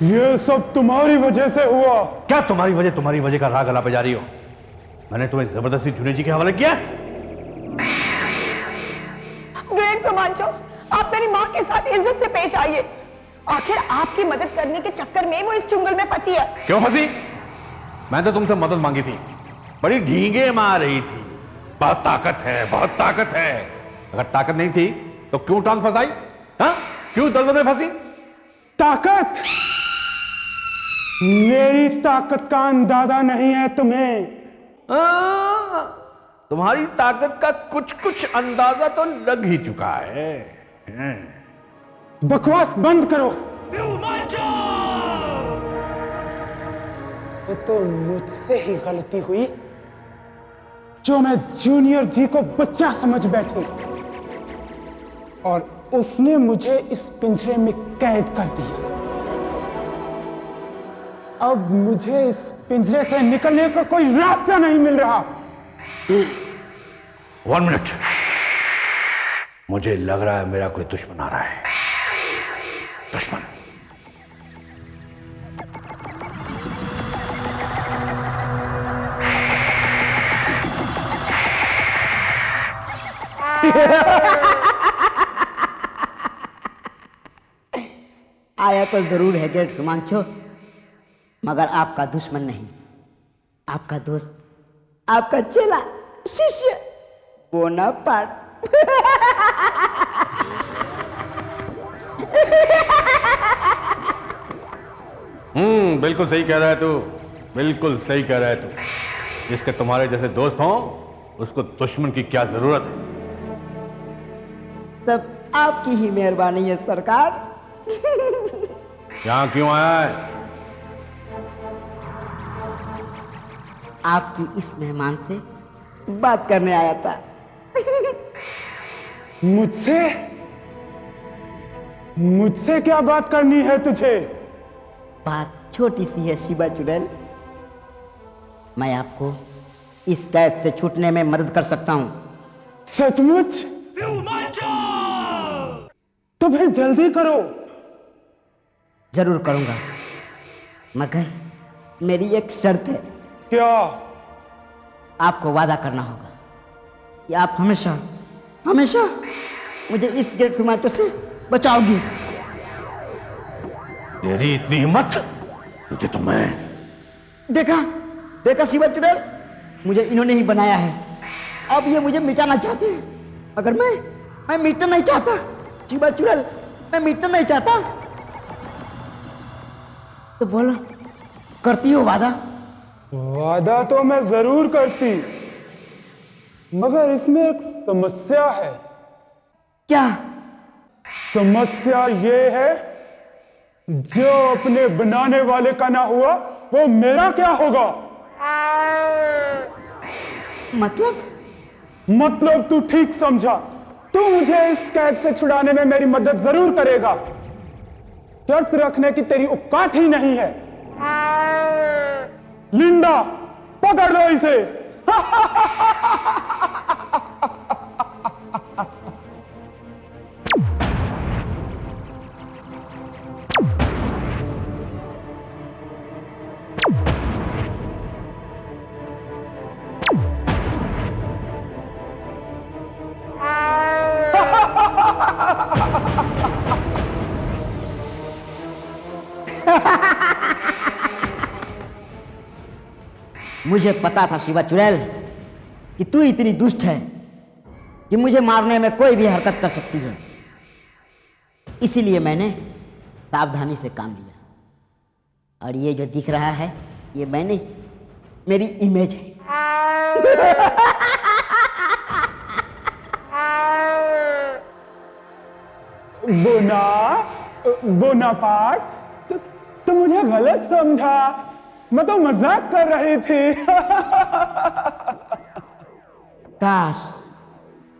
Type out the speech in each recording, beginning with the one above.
ये सब तुम्हारी वजह से हुआ। क्या तुम्हारी वजह का राग अलापे जा रही हो? मैंने तुम्हें जबरदस्ती जुनेद जी के हवाले किया? ग्रेट रोमांचो, आप मेरी माँ के साथ इज्जत से पेश आइए। आखिर आपकी मदद करने के चक्कर में वो इस चुंगल में फंसी है। क्यों फंसी? मैं तो तुमसे मदद मांगी थी, बड़ी ढींगे मार रही थी। बहुत ताकत है, बहुत ताकत है। अगर ताकत नहीं थी तो क्यों टांग फंसाई? हाँ, क्यों दलदल में फंसी? ताकत? मेरी ताकत का अंदाजा नहीं है तुम्हें। तुम्हारी ताकत का कुछ कुछ अंदाजा तो लग ही चुका है। बकवास बंद करो। तो मुझसे ही गलती हुई जो मैं जूनियर जी को बच्चा समझ बैठी और उसने मुझे इस पिंजरे में कैद कर दिया। अब मुझे इस पिंजरे से निकलने का कोई रास्ता नहीं मिल रहा। 1 मिनट, मुझे लग रहा है मेरा कोई दुश्मन आ रहा है। दुश्मन? आया तो जरूर है ग्रेट रोमांचो, मगर आपका दुश्मन नहीं, आपका दोस्त, आपका चेला, शिष्य बोनापार्ट। बिल्कुल सही कह रहा है तू, बिल्कुल सही कह रहा है तू। जिसके तुम्हारे जैसे दोस्त हों उसको दुश्मन की क्या जरूरत है? सब आपकी ही मेहरबानी है सरकार। यहां क्यों आया है? आपकी इस मेहमान से बात करने आया था। मुझसे? मुझसे क्या बात करनी है तुझे? बात छोटी सी है शिवा चुड़ैल। मैं आपको इस कैद से छूटने में मदद कर सकता हूं। सचमुच? तो फिर जल्दी करो। जरूर करूंगा, मगर मेरी एक शर्त है। क्या? आपको वादा करना होगा कि आप हमेशा हमेशा मुझे इस ग्रेट रोमांचो से बचाओगी। तेरी इतनी हिम्मत? तुझे तो मैं देखा देखा शिवा चुड़ैल, मुझे इन्होंने ही बनाया है। अब ये मुझे मिटाना चाहते हैं, मगर मैं मिटना नहीं चाहता। शिवा चुड़ैल, मैं मिटना नहीं चाहता। तो बोलो, करती हो वादा? वादा तो मैं जरूर करती, मगर इसमें एक समस्या है। क्या समस्या ये है, जो अपने बनाने वाले का ना हुआ वो मेरा क्या होगा? मतलब तू ठीक समझा। तू मुझे इस कैद से छुड़ाने में मेरी मदद जरूर करेगा। शर्त रखने की तेरी औकात ही नहीं है। लिंडा, पकड़ लो इसे। मुझे पता था शिवा चुड़ैल कि तू इतनी दुष्ट है कि मुझे मारने में कोई भी हरकत कर सकती है। इसीलिए मैंने सावधानी से काम लिया। और ये जो दिख रहा है, ये मैं नहीं, मेरी इमेज है। बोनापार्ट, तो मुझे गलत समझा। मैं तो मजाक कर रही थी। काश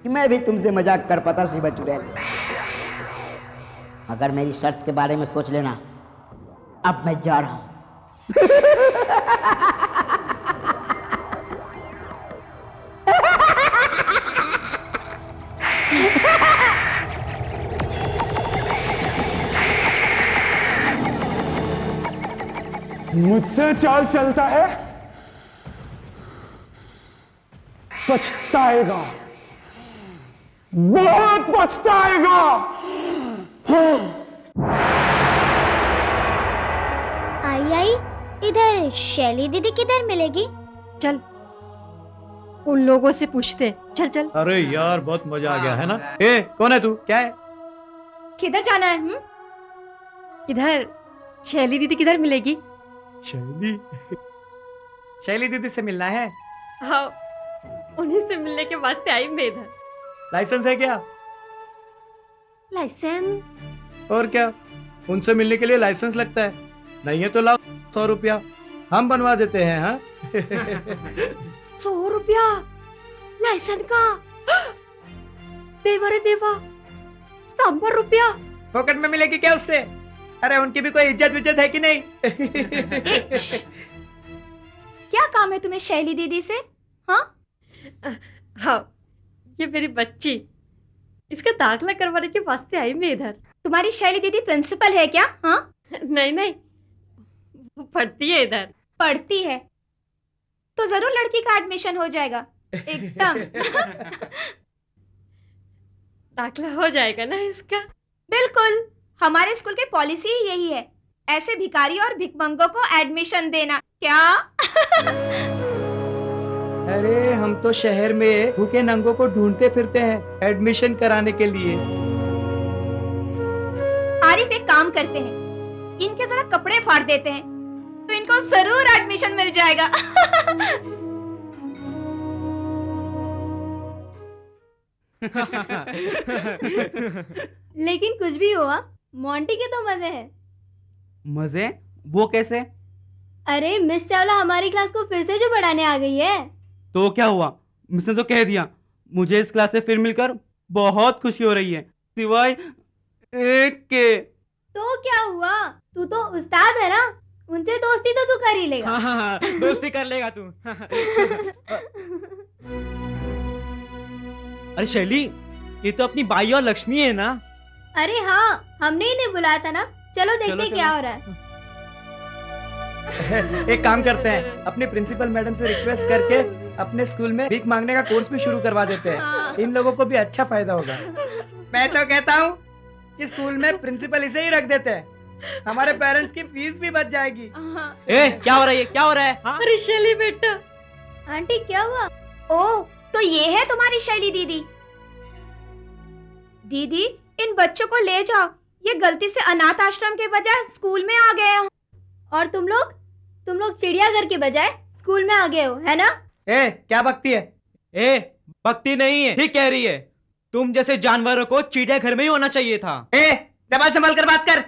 कि मैं भी तुमसे मजाक कर पाता शिवा चुड़ैल। अगर मेरी शर्त के बारे में सोच लेना। अब मैं जा रहा हूं। मुझसे चाल चलता है पछताएगा, बहुत पछताएगा। आई इधर शैली दीदी किधर मिलेगी? चल उन लोगों से पूछते। चल चल। अरे यार बहुत मजा आ गया है ना। ए कौन है तू, क्या है? किधर जाना है? इधर शैली दीदी किधर मिलेगी? शैली शैली दीदी से मिलना है? हाँ, उन्हीं से मिलने के वास्ते आई मैं इधर। लाइसेंस है क्या? लाइसेंस? और क्या, उनसे मिलने के लिए लाइसेंस लगता है। नहीं है तो लाओ 100 रुपया, हम बनवा देते हैं। हाँ 100 रुपया लाइसेंस का? देवा रे देवा, 100 रुपया पॉकेट में मिलेगी क्या उससे? अरे उनकी भी कोई इज्जत विज्जत है कि नहीं? क्या काम है तुम्हें शैली दीदी से? हाँ हाँ, ये मेरी बच्ची, इसका दाखला करवाने के वास्ते आई मैं इधर। तुम्हारी शैली दीदी प्रिंसिपल है क्या? हाँ नहीं नहीं, वो पढ़ती है इधर। पढ़ती है तो जरूर लड़की का एडमिशन हो जाएगा एकदम। दाखला हो जाएगा ना इसका? बिल्कुल, हमारे स्कूल की पॉलिसी ही यही है, ऐसे भिखारी और भिखमंगों को एडमिशन देना। क्या? अरे हम तो शहर में भूखे नंगों को ढूंढते फिरते हैं एडमिशन कराने के लिए। आरिफ एक काम करते हैं, इनके जरा कपड़े फाड़ देते हैं तो इनको जरूर एडमिशन मिल जाएगा। लेकिन कुछ भी हुआ, मोंटी के तो मजे हैं। मजे? वो कैसे? अरे मिस चावला हमारी क्लास को फिर से जो पढ़ाने आ गई है। तो क्या हुआ? मिस ने तो कह दिया। मुझे इस क्लास से फिर मिलकर बहुत खुशी हो रही है, सिवाय एक के। तो क्या हुआ, तू तो उस्ताद है ना, उनसे दोस्ती तो तू कर ही लेगा। हाँ, दोस्ती कर लेगा तू। अरे शैली, ये तो अपनी बाई और लक्ष्मी है ना? अरे हाँ, हमने इन्हें बुलाया था ना। चलो देखते क्या हो रहा है। एक काम करते हैं, अपने प्रिंसिपल मैडम से रिक्वेस्ट करके अपने स्कूल में भीख मांगने का कोर्स भी शुरू करवा देते हैं। इन लोगों को भी अच्छा फायदा होगा। मैं तो कहता हूँ कि स्कूल में प्रिंसिपल इसे ही रख देते हैं, हमारे पेरेंट्स की फीस भी बच जाएगी। ए क्या हो रहा है, क्या हो रहा है? हाँ? अरे शैली बेटा। आंटी क्या हुआ? ओह, तो ये है तुम्हारी शैली दीदी। दीदी, इन बच्चों को ले जाओ, ये गलती से अनाथ आश्रम के बजाय स्कूल में आ गए हो। और तुम लोग चिड़ियाघर के बजाय स्कूल में आ गए हो, है ना? ए क्या बकती है? ए बकती नहीं है, ठीक कह रही है। तुम जैसे जानवरों को चिड़ियाघर में ही होना चाहिए था। ए जबान संभाल कर बात कर।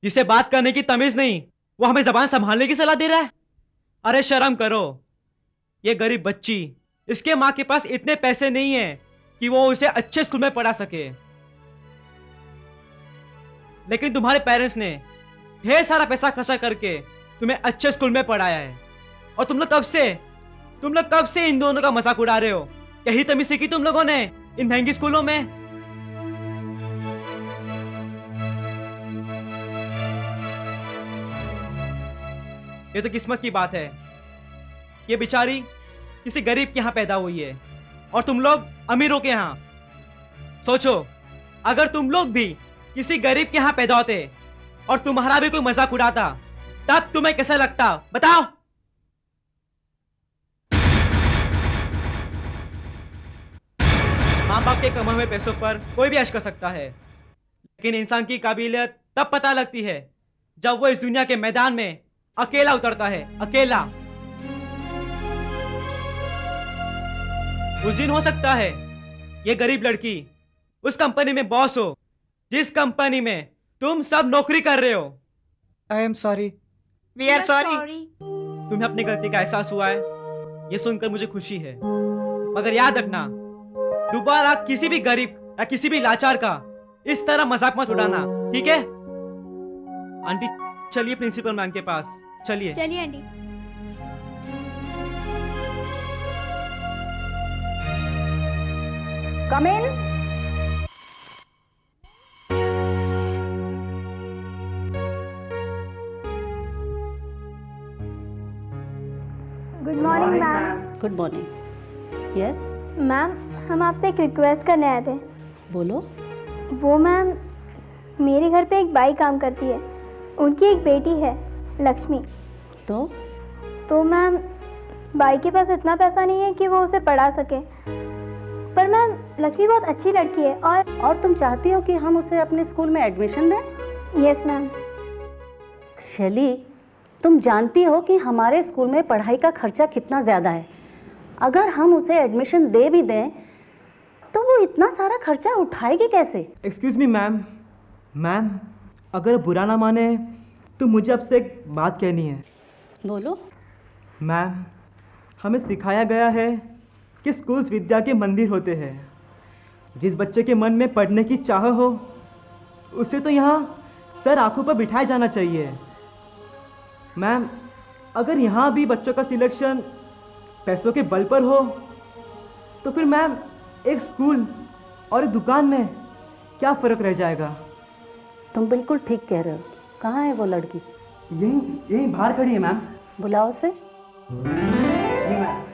जिसे बात करने की तमीज नहीं, वो हमें जबान संभालने की सलाह दे रहा है। अरे शर्म करो। ये गरीब बच्ची, इसके माँ के पास इतने पैसे नहीं है कि वो उसे अच्छे स्कूल में पढ़ा सके, लेकिन तुम्हारे पेरेंट्स ने ढेर सारा पैसा खर्चा करके तुम्हें अच्छे स्कूल में पढ़ाया है। और तुम लोग कब से इन दोनों का मजाक उड़ा रहे हो? यही तमीज सीखी तुम लोगों ने इन महंगी स्कूलों में? ये तो किस्मत की बात है, ये बेचारी किसी गरीब के यहां पैदा हुई है और तुम लोग अमीरों के यहां। सोचो, अगर तुम लोग भी किसी गरीब के यहां पैदा होते और तुम्हारा भी कोई मजाक उड़ाता, तब तुम्हें कैसा लगता, बताओ? माँ बाप के कमाए हुए पैसों पर कोई भी ऐश कर सकता है, लेकिन इंसान की काबिलियत तब पता लगती है जब वो इस दुनिया के मैदान में अकेला उतरता है, अकेला। उस दिन हो सकता है ये गरीब लड़की उस कंपनी में बॉस हो जिस कंपनी में तुम सब नौकरी कर रहे हो। I am sorry, we are sorry. तुम्हें अपनी गलती का एहसास हुआ है, ये सुनकर मुझे खुशी है, मगर याद रखना, दोबारा किसी भी गरीब या किसी भी लाचार का इस तरह मजाक मत उड़ाना, ठीक है? आंटी चलिए प्रिंसिपल मैम के पास, चलिए। चलिए aunty. Come in. Good morning. Yes, ma'am हम आपसे एक रिक्वेस्ट करने आए थे। बोलो। वो मैम, मेरे घर पे एक बाई काम करती है, उनकी एक बेटी है लक्ष्मी। तो मैम बाई के पास इतना पैसा नहीं है कि वो उसे पढ़ा सके, पर मैम लक्ष्मी बहुत अच्छी लड़की है और तुम चाहती हो कि हम उसे अपने स्कूल में एडमिशन दें? Yes ma'am. शैली, तुम जानती हो कि हमारे स्कूल में पढ़ाई का खर्चा कितना ज़्यादा है। अगर हम उसे एडमिशन दे भी दें तो वो इतना सारा खर्चा उठाएगी कैसे? एक्सक्यूज मी मैम, मैम अगर बुरा ना माने तो मुझे आपसे एक बात कहनी है। बोलो। मैम, हमें सिखाया गया है कि स्कूल्स विद्या के मंदिर होते हैं। जिस बच्चे के मन में पढ़ने की चाह हो उसे तो यहाँ सर आंखों पर बिठाया जाना चाहिए। मैम, अगर यहाँ भी बच्चों का सिलेक्शन पैसों के बल पर हो तो फिर मैम एक स्कूल और एक दुकान में क्या फ़र्क रह जाएगा? तुम बिल्कुल ठीक कह रहे हो। कहाँ है वो लड़की? यहीं बाहर खड़ी है मैम। बुलाओ उसे। जी मैम।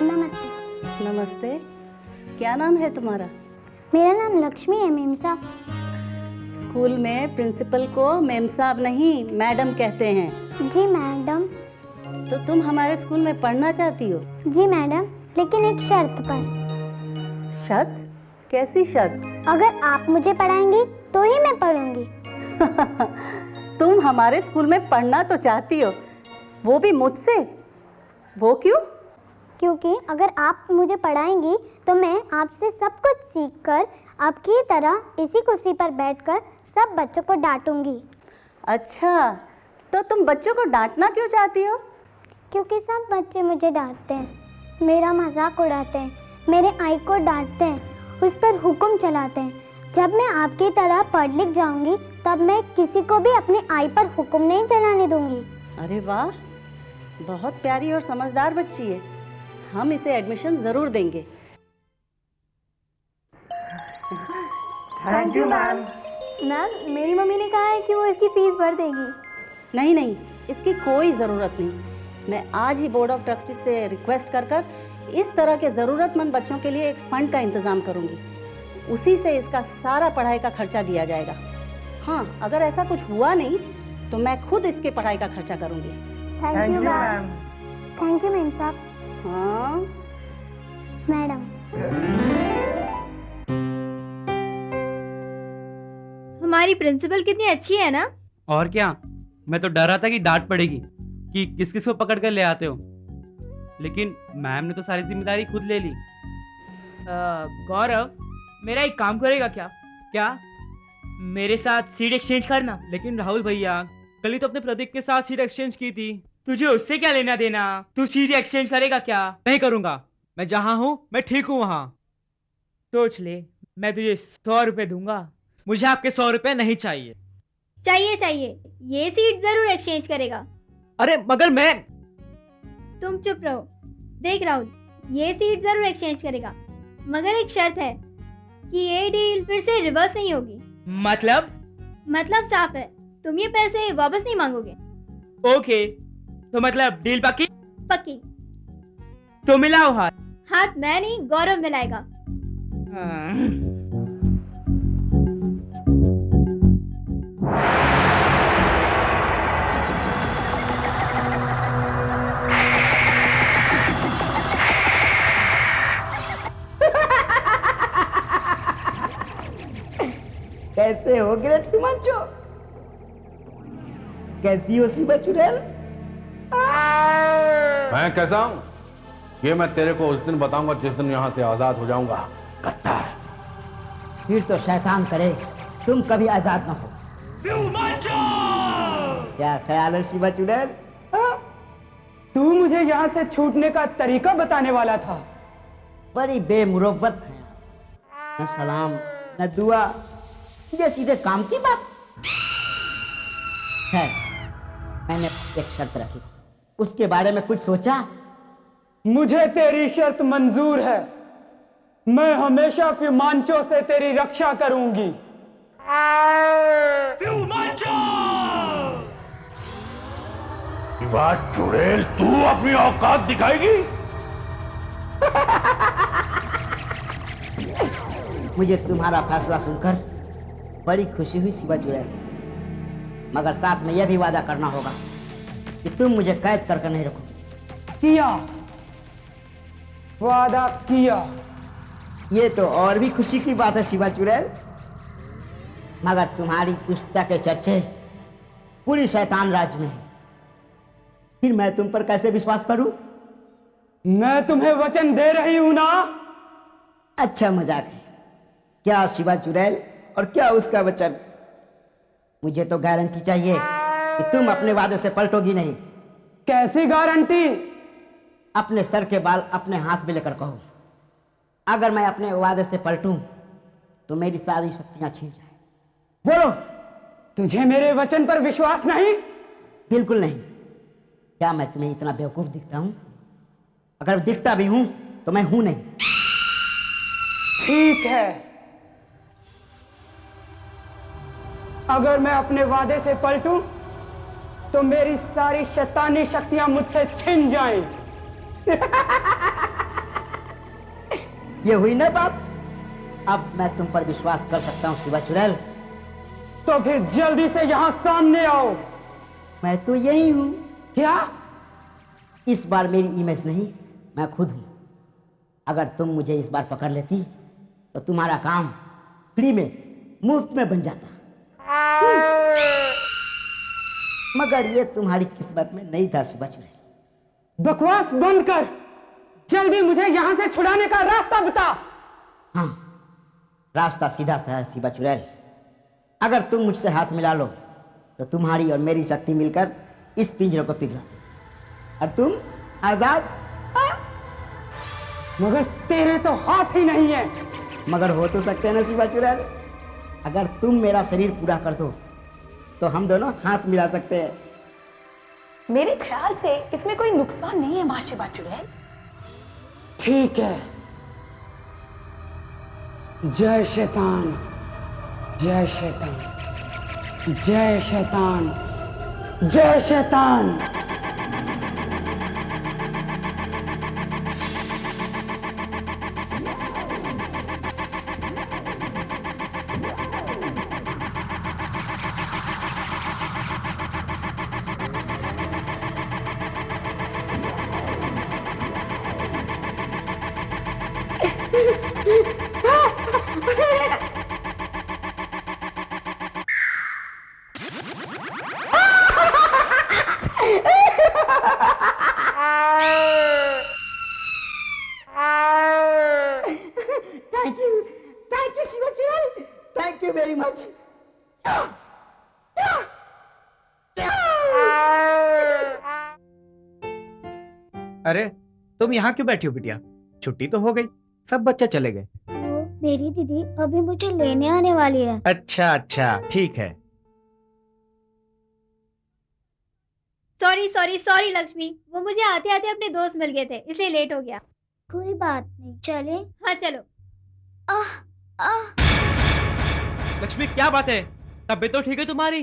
नमस्ते। नमस्ते। क्या नाम है तुम्हारा? मेरा नाम लक्ष्मी है मेम साहब। स्कूल में प्रिंसिपल को मेम साहब नहीं मैडम कहते हैं। जी मैडम। तो तुम हमारे स्कूल में पढ़ना चाहती हो? जी मैडम, लेकिन एक शर्त पर। शर्त? कैसी शर्त? अगर आप मुझे पढ़ाएंगी तो ही मैं पढ़ूंगी। तुम हमारे स्कूल में पढ़ना तो चाहती हो, वो भी मुझसे? वो क्यों? क्योंकि अगर आप मुझे पढ़ाएंगी तो मैं आपसे सब कुछ सीखकर आपकी तरह इसी कुर्सी पर बैठकर सब बच्चों को डांटूंगी। अच्छा, तो तुम बच्चों को डांटना क्यों चाहती हो? क्योंकि सब बच्चे मुझे डांटते हैं, मेरा मजाक उड़ाते हैं, मेरे आई को डांटते हैं, उस पर हुक्म चलाते हैं। जब मैं आपकी तरह पढ़ लिख जाऊंगी तब मैं किसी को भी अपने आई पर हुक्म नहीं चलाने दूंगी। अरे वाह, बहुत प्यारी और समझदार बच्ची है। हम इसे एडमिशन ज़रूर देंगे। Thank you ma'am. मैम, मेरी मम्मी ने कहा है कि वो इसकी फीस भर देगी। नहीं नहीं, इसकी कोई ज़रूरत नहीं। मैं आज ही बोर्ड ऑफ ट्रस्टी से रिक्वेस्ट कर कर इस तरह के ज़रूरतमंद बच्चों के लिए एक फ़ंड का इंतज़ाम करूंगी। उसी से इसका सारा पढ़ाई का खर्चा दिया जाएगा। हाँ, अगर ऐसा कुछ हुआ नहीं तो मैं खुद इसके पढ़ाई का खर्चा करूंगी। Thank you ma'am. Thank you ma'am साहब। हाँ मैडम। हमारी प्रिंसिपल कितनी अच्छी है ना? और क्या, मैं तो डर रहा था कि डांट पड़ेगी कि किस किस को पकड़ कर ले आते हो, लेकिन मैम ने तो सारी जिम्मेदारी खुद ले ली। गौरव, मेरा एक काम करेगा क्या? क्या? मेरे साथ सीट एक्सचेंज करना। लेकिन राहुल भैया, कल ही तो अपने प्रदीप के साथ सीट एक्सचेंज की थी, तुझे उससे क्या लेना देना? तू सीट एक्सचेंज करेगा क्या? नहीं करूंगा, मैं जहां हूं मैं ठीक हूं वहां। सोच ले, मैं तुझे 100 रुपए दूंगा। मुझे आपके 100 रुपए नहीं चाहिए। चाहिए, ये सीट जरूर एक्सचेंज करेगा। अरे मगर मैं। तुम चुप रहो। देख राहुल, ये सीट जरूर एक्सचेंज करेगा, मगर एक शर्त है कि ये डील फिर से रिवर्स नहीं होगी। मतलब साफ है, तुम ये पैसे वापस नहीं मांगोगे। ओके, तो मतलब डील पक्की? पक्की। तो मिलाओ हाथ। हाथ मैं नहीं, गौरव मिलाएगा। कैसे हो ग्रेट हिमांशु? कैसी हो शिवा चुड़ैल? मैं कैसा हूं ये मैं तेरे को उस दिन बताऊंगा जिस दिन यहां से आजाद हो जाऊंगा। गद्दार। फिर तो शैतान करे तुम कभी आजाद ना हो। क्या ख्याल है शिवा चुड़ैल? तू मुझे यहाँ से छूटने का तरीका बताने वाला था। बड़ी बेमुरब्बत है, न सलाम न दुआ, सीधे सीधे काम की बात है। मैंने एक शर्त रखी थी, उसके बारे में कुछ सोचा? मुझे तेरी शर्त मंजूर है, मैं हमेशा फ्यूमांचो से तेरी रक्षा करूंगी। शिवा चुड़ैल, तू अपनी औकात दिखाएगी? मुझे तुम्हारा फैसला सुनकर बड़ी खुशी हुई शिवा चुड़ैल, मगर साथ में यह भी वादा करना होगा कि तुम मुझे कैद करके नहीं रखोगी। किया, वादा किया। ये तो और भी खुशी की बात है शिवा चुड़ैल, मगर तुम्हारी दुष्टता के चर्चे पूरी शैतान राज्य में है, फिर मैं तुम पर कैसे विश्वास करूं? मैं तुम्हें वचन दे रही हूं ना। अच्छा मजाक है क्या शिवा चुड़ैल, और क्या उसका वचन? मुझे तो गारंटी चाहिए कि तुम अपने वादे से पलटोगी नहीं। कैसी गारंटी? अपने सर के बाल अपने हाथ में लेकर कहो, अगर मैं अपने वादे से पलटूं तो मेरी सारी शक्तियां छीन जाए। बोलो। तुझे मेरे वचन पर विश्वास नहीं? बिल्कुल नहीं। क्या मैं तुम्हें इतना बेवकूफ दिखता हूं? अगर दिखता भी हूं तो मैं हूं नहीं। ठीक है, अगर मैं अपने वादे से पलटूं तो मेरी सारी शैतानी शक्तियां मुझसे छिन जाएं। ये हुई ना बात। अब मैं तुम पर विश्वास कर सकता हूं शिवा चुड़ैल। तो फिर जल्दी से यहां सामने आओ। मैं तो यही हूं। क्या? इस बार मेरी इमेज नहीं, मैं खुद हूं। अगर तुम मुझे इस बार पकड़ लेती तो तुम्हारा काम फ्री में, मुफ्त में बन जाता। मगर ये तुम्हारी किस्मत में नहीं था शिवा चुड़ैल। बकवास बंद कर, जल्दी मुझे यहां से छुड़ाने का रास्ता बता। हाँ, रास्ता सीधा सा है शिवा चुड़ैल। अगर तुम मुझसे हाथ मिला लो तो तुम्हारी और मेरी शक्ति मिलकर इस पिंजरे को पिघला दे और तुम आजाद। मगर तेरे तो हाथ ही नहीं है। मगर हो तो सकते हैं ना शिवा चुड़ैल। अगर तुम मेरा शरीर पूरा कर दो तो हम दोनों हाथ मिला सकते हैं। मेरे ख्याल से इसमें कोई नुकसान नहीं है मां शिवा चुड़ैल। ठीक है। जय शैतान, जय शैतान, जय शैतान, जय शैतान। थैंक यू शिवा चुड़ैल, थैंक यू वेरी मच। अरे तुम यहाँ क्यों बैठी हो बिटिया? छुट्टी तो हो गई, सब बच्चे चले गए। मेरी दीदी अभी मुझे लेने आने वाली है। अच्छा अच्छा, ठीक है। सॉरी सॉरी सॉरी लक्ष्मी, वो मुझे आते आते अपने दोस्त मिल गए थे इसलिए लेट हो गया। कोई बात नहीं, चले। हाँ चलो। लक्ष्मी क्या बात है? तबीयत तो ठीक है तुम्हारी?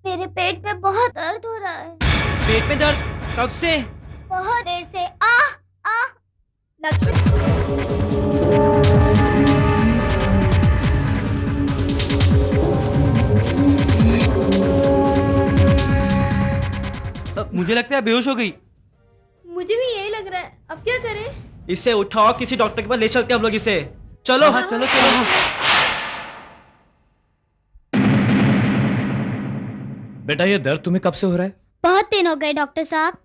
मेरे पेट में बहुत दर्द हो रहा है। पेट में दर्द? कब से? बहुत देर से। मुझे लगता है बेहोश हो गई। मुझे भी यही लग रहा है, अब क्या करें? इसे उठाओ, किसी डॉक्टर के पास ले चलते हैं हम लोग इसे। चलो। हाँ, चलो चलो। बेटा ये दर्द तुम्हें कब से हो रहा है? बहुत दिन हो गए डॉक्टर साहब।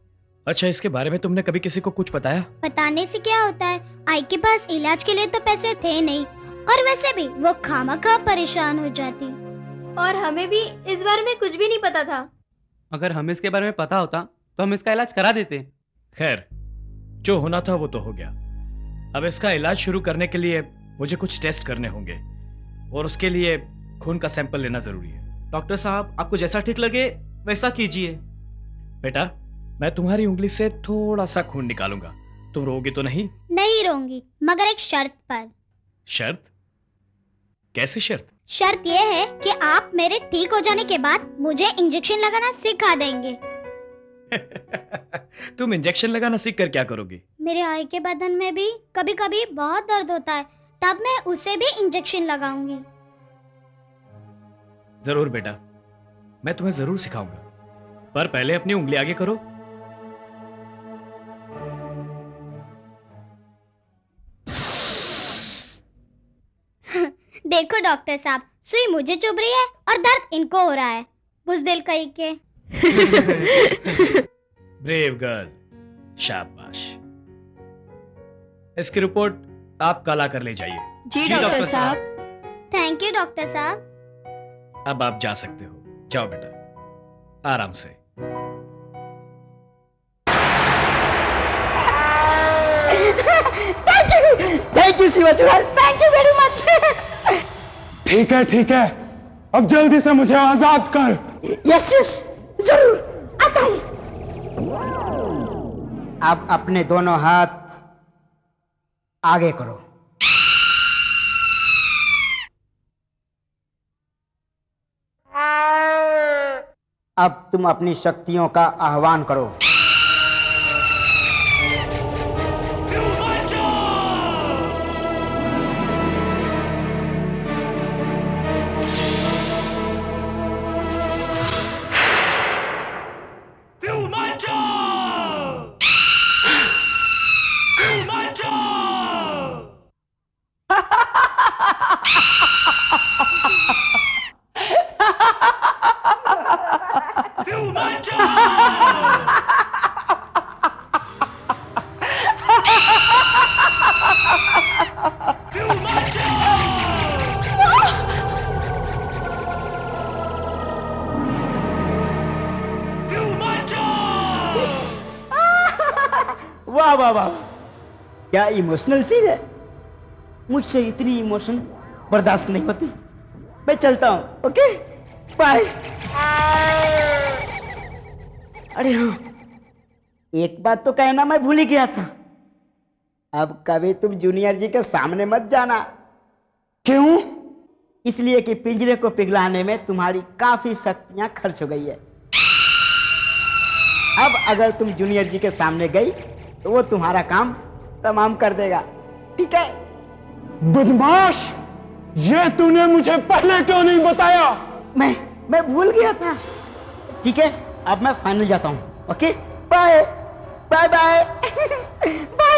अच्छा, इसके बारे में तुमने कभी किसी को कुछ बताया? बताने से क्या होता है, आई के पास इलाज के लिए तो पैसे थे नहीं, और वैसे भी वो खामखा परेशान हो जाती। और हमें भी इस बारे में कुछ भी नहीं पता था। अगर हमें इसके बारे में पता होता तो हम इसका इलाज करा देते। खैर, जो होना था वो तो हो गया। अब इसका इलाज शुरू करने के लिए मुझे कुछ टेस्ट करने होंगे और उसके लिए खून का सैंपल लेना जरूरी है। डॉक्टर साहब, आपको जैसा ठीक लगे वैसा कीजिए। बेटा, मैं तुम्हारी उंगली से थोड़ा सा खून निकालूंगा, तुम रोगी तो नहीं? नहीं रोंगी, मगर एक शर्त पर। शर्त? कैसी शर्त? शर्त यह है कि आप मेरे ठीक हो जाने के बाद मुझे इंजेक्शन लगाना सिखा देंगे। तुम इंजेक्शन लगाना सीख कर क्या करोगी? मेरे आई के बदन में भी कभी कभी बहुत दर्द होता है, तब मैं उसे भी इंजेक्शन लगाऊंगी। जरूर बेटा, मैं तुम्हें जरूर सिखाऊंगा, पर पहले अपनी उंगली आगे करो। देखो डॉक्टर साहब, सुई मुझे चुभ रही है और दर्द इनको हो रहा है। बुज़दिल कहीं के। ब्रेव गर्ल, शाबाश। इसकी रिपोर्ट आप कल आकर ले जाइए। जी डॉक्टर साहब। थैंक यू डॉक्टर साहब। अब आप जा सकते हो, जाओ बेटा, आराम से। थैंक यू शिवा चुड़ैल, थैंक यू वेरी मच। ठीक है, अब जल्दी से मुझे आजाद कर। यस यस, जरूर आता हूं। अब अपने दोनों हाथ आगे करो। अब तुम अपनी शक्तियों का आह्वान करो। वाह वाह वाह, क्या इमोशनल सीन है। मुझसे इतनी इमोशन बर्दाश्त नहीं होती। मैं चलता हूं, ओके बाय। अरे हाँ, एक बात तो कहना मैं भूल ही गया था। अब कभी तुम जूनियर जी के सामने मत जाना। क्यों? इसलिए कि पिंजरे को पिघलाने में तुम्हारी काफी शक्तियां खर्च हो गई है। अब अगर तुम जूनियर जी के सामने गई तो वो तुम्हारा काम तमाम कर देगा, ठीक है? बदमाश, ये तूने मुझे पहले क्यों नहीं बताया? मैं भूल गया था। ठीक है, अब मैं फाइनल जाता हूँ, okay bye bye bye bye.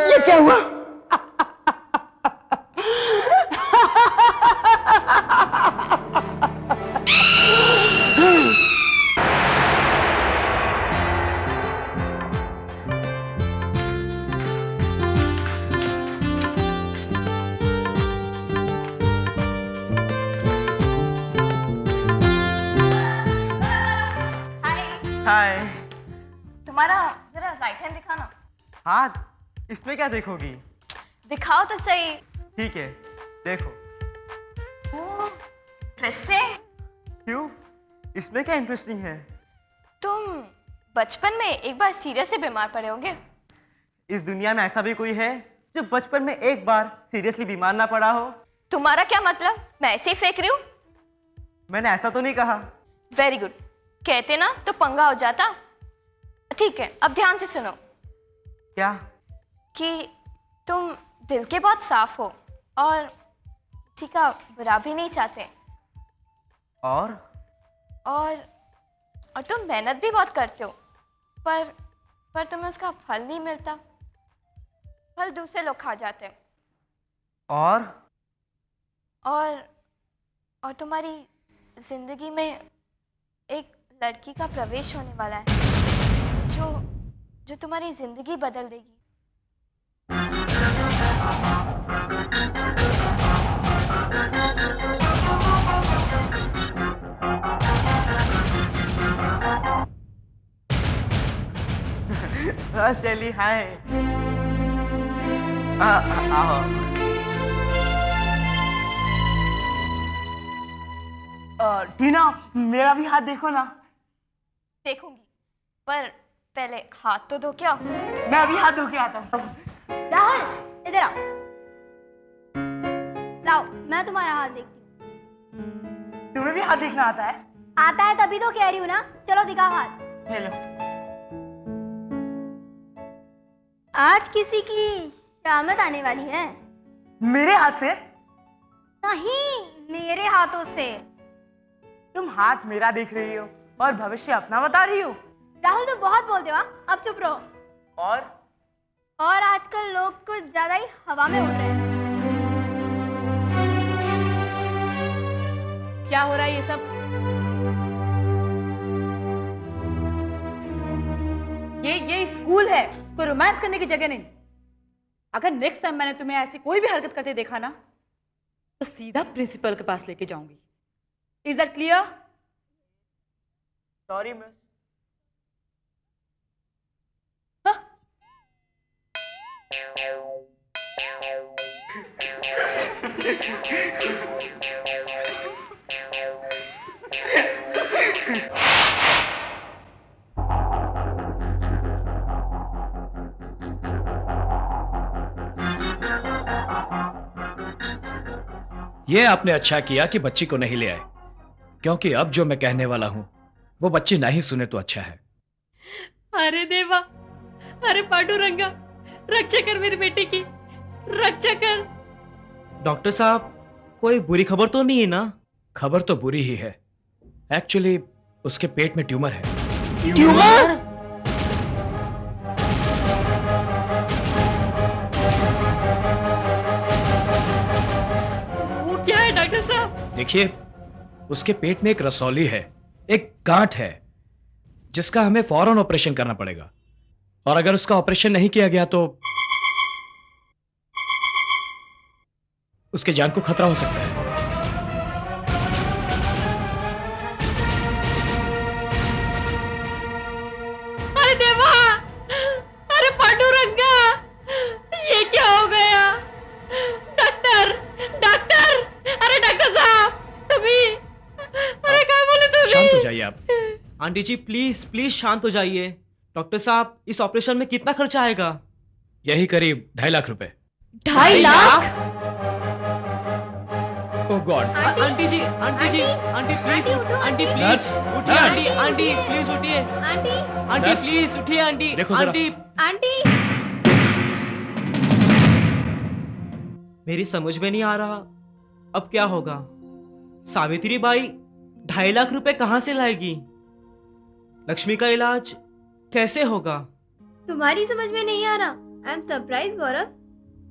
ये क्या हुआ? हाय। तुम्हारा जरा राइट हैंड दिखाना। हाथ? इसमें क्या देखोगी? दिखाओ तो सही। ठीक है, देखो। ओह, इंटरेस्टिंग। क्यों? इसमें क्या इंटरेस्टिंग है? तुम बचपन में एक बार सीरियसली बीमार पड़े होंगे। इस दुनिया में ऐसा भी कोई है जो बचपन में एक बार सीरियसली बीमार ना पड़ा हो? तुम्हारा क्या मतलब? मैं ऐसे ही फेंक रही हूँ। मैंने ऐसा तो नहीं कहा। वेरी गुड, कहते ना तो पंगा हो जाता। ठीक है, अब ध्यान से सुनो। क्या? कि तुम दिल के बहुत साफ हो और किसी का बुरा भी नहीं चाहते। और तुम मेहनत भी बहुत करते हो, पर तुम्हें उसका फल नहीं मिलता। फल दूसरे लोग खा जाते हैं। और तुम्हारी जिंदगी में एक लड़की का प्रवेश होने वाला है जो तुम्हारी जिंदगी बदल देगी। शैली हाय। आओ। टीना मेरा भी हाथ देखो ना। देखूंगी, पर पहले हाथ तो धो के आओ। मैं अभी हाथ धो के आता हूँ। राहुल इधर आओ। लाओ मैं तुम्हारा हाथ देखती हूँ। तुम्हें भी हाथ देखना आता है? आता है तभी तो कह रही हूँ ना। चलो दिखाओ हाथ। ले लो। आज किसी की शामत आने वाली है। मेरे हाथ से? नहीं, मेरे हाथों से। तुम हाथ मेरा देख रही हो और भविष्य अपना बता रही हो। राहुल तुम बहुत बोलते हो। अब चुप रहो। और आजकल लोग कुछ ज्यादा ही हवा में उड़ रहे हैं। क्या हो रहा है ये सब? ये स्कूल है, कोई रोमांस करने की जगह नहीं। अगर नेक्स्ट टाइम मैंने तुम्हें ऐसी कोई भी हरकत करते देखा ना तो सीधा प्रिंसिपल के पास लेके जाऊंगी। Is that clear? Sorry miss. ये आपने अच्छा किया कि बच्ची को नहीं ले आए, क्योंकि अब जो मैं कहने वाला हूं वो बच्ची नहीं सुने तो अच्छा है। अरे देवा, अरे पांडुरंगा, रक्षा कर मेरी बेटी की, रक्षा कर। डॉक्टर साहब कोई बुरी खबर तो नहीं है ना? खबर तो बुरी ही है। एक्चुअली उसके पेट में ट्यूमर है। ट्यूमर? वो क्या है डॉक्टर साहब? देखिए, उसके पेट में एक रसौली है, एक गांठ है, जिसका हमें फौरन ऑपरेशन करना पड़ेगा। और अगर उसका ऑपरेशन नहीं किया गया तो उसके जान को खतरा हो सकता है। अरे देवा, अरे पांडुरंगा, ये क्या हो गया? डॉक्टर, डॉक्टर, अरे डॉक्टर साहब, तुम्ही, अरे क्या बोले तुम्ही? शांत हो जाइए आप। आंटी जी प्लीज प्लीज शांत हो जाइए। डॉक्टर साहब इस ऑपरेशन में कितना खर्चा आएगा? यही करीब 2.5 लाख रुपए। 2.5 lakh? Oh God. Aunty ji aunty please, aunty please nurse, उठिए। नर्स। आंटी प्लीज उठिए। Aunty, aunty nurse. प्लीज उठिए। आंटी देखो जरा। Aunty aunty. मेरी समझ में नहीं आ रहा अब क्या होगा। सावित्री बाई 2.5 लाख रुपए कहां से लाएगी? लक्ष्मी का इलाज कैसे होगा? तुम्हारी समझ में नहीं आ रहा। आई एम सरप्राइज गौरव।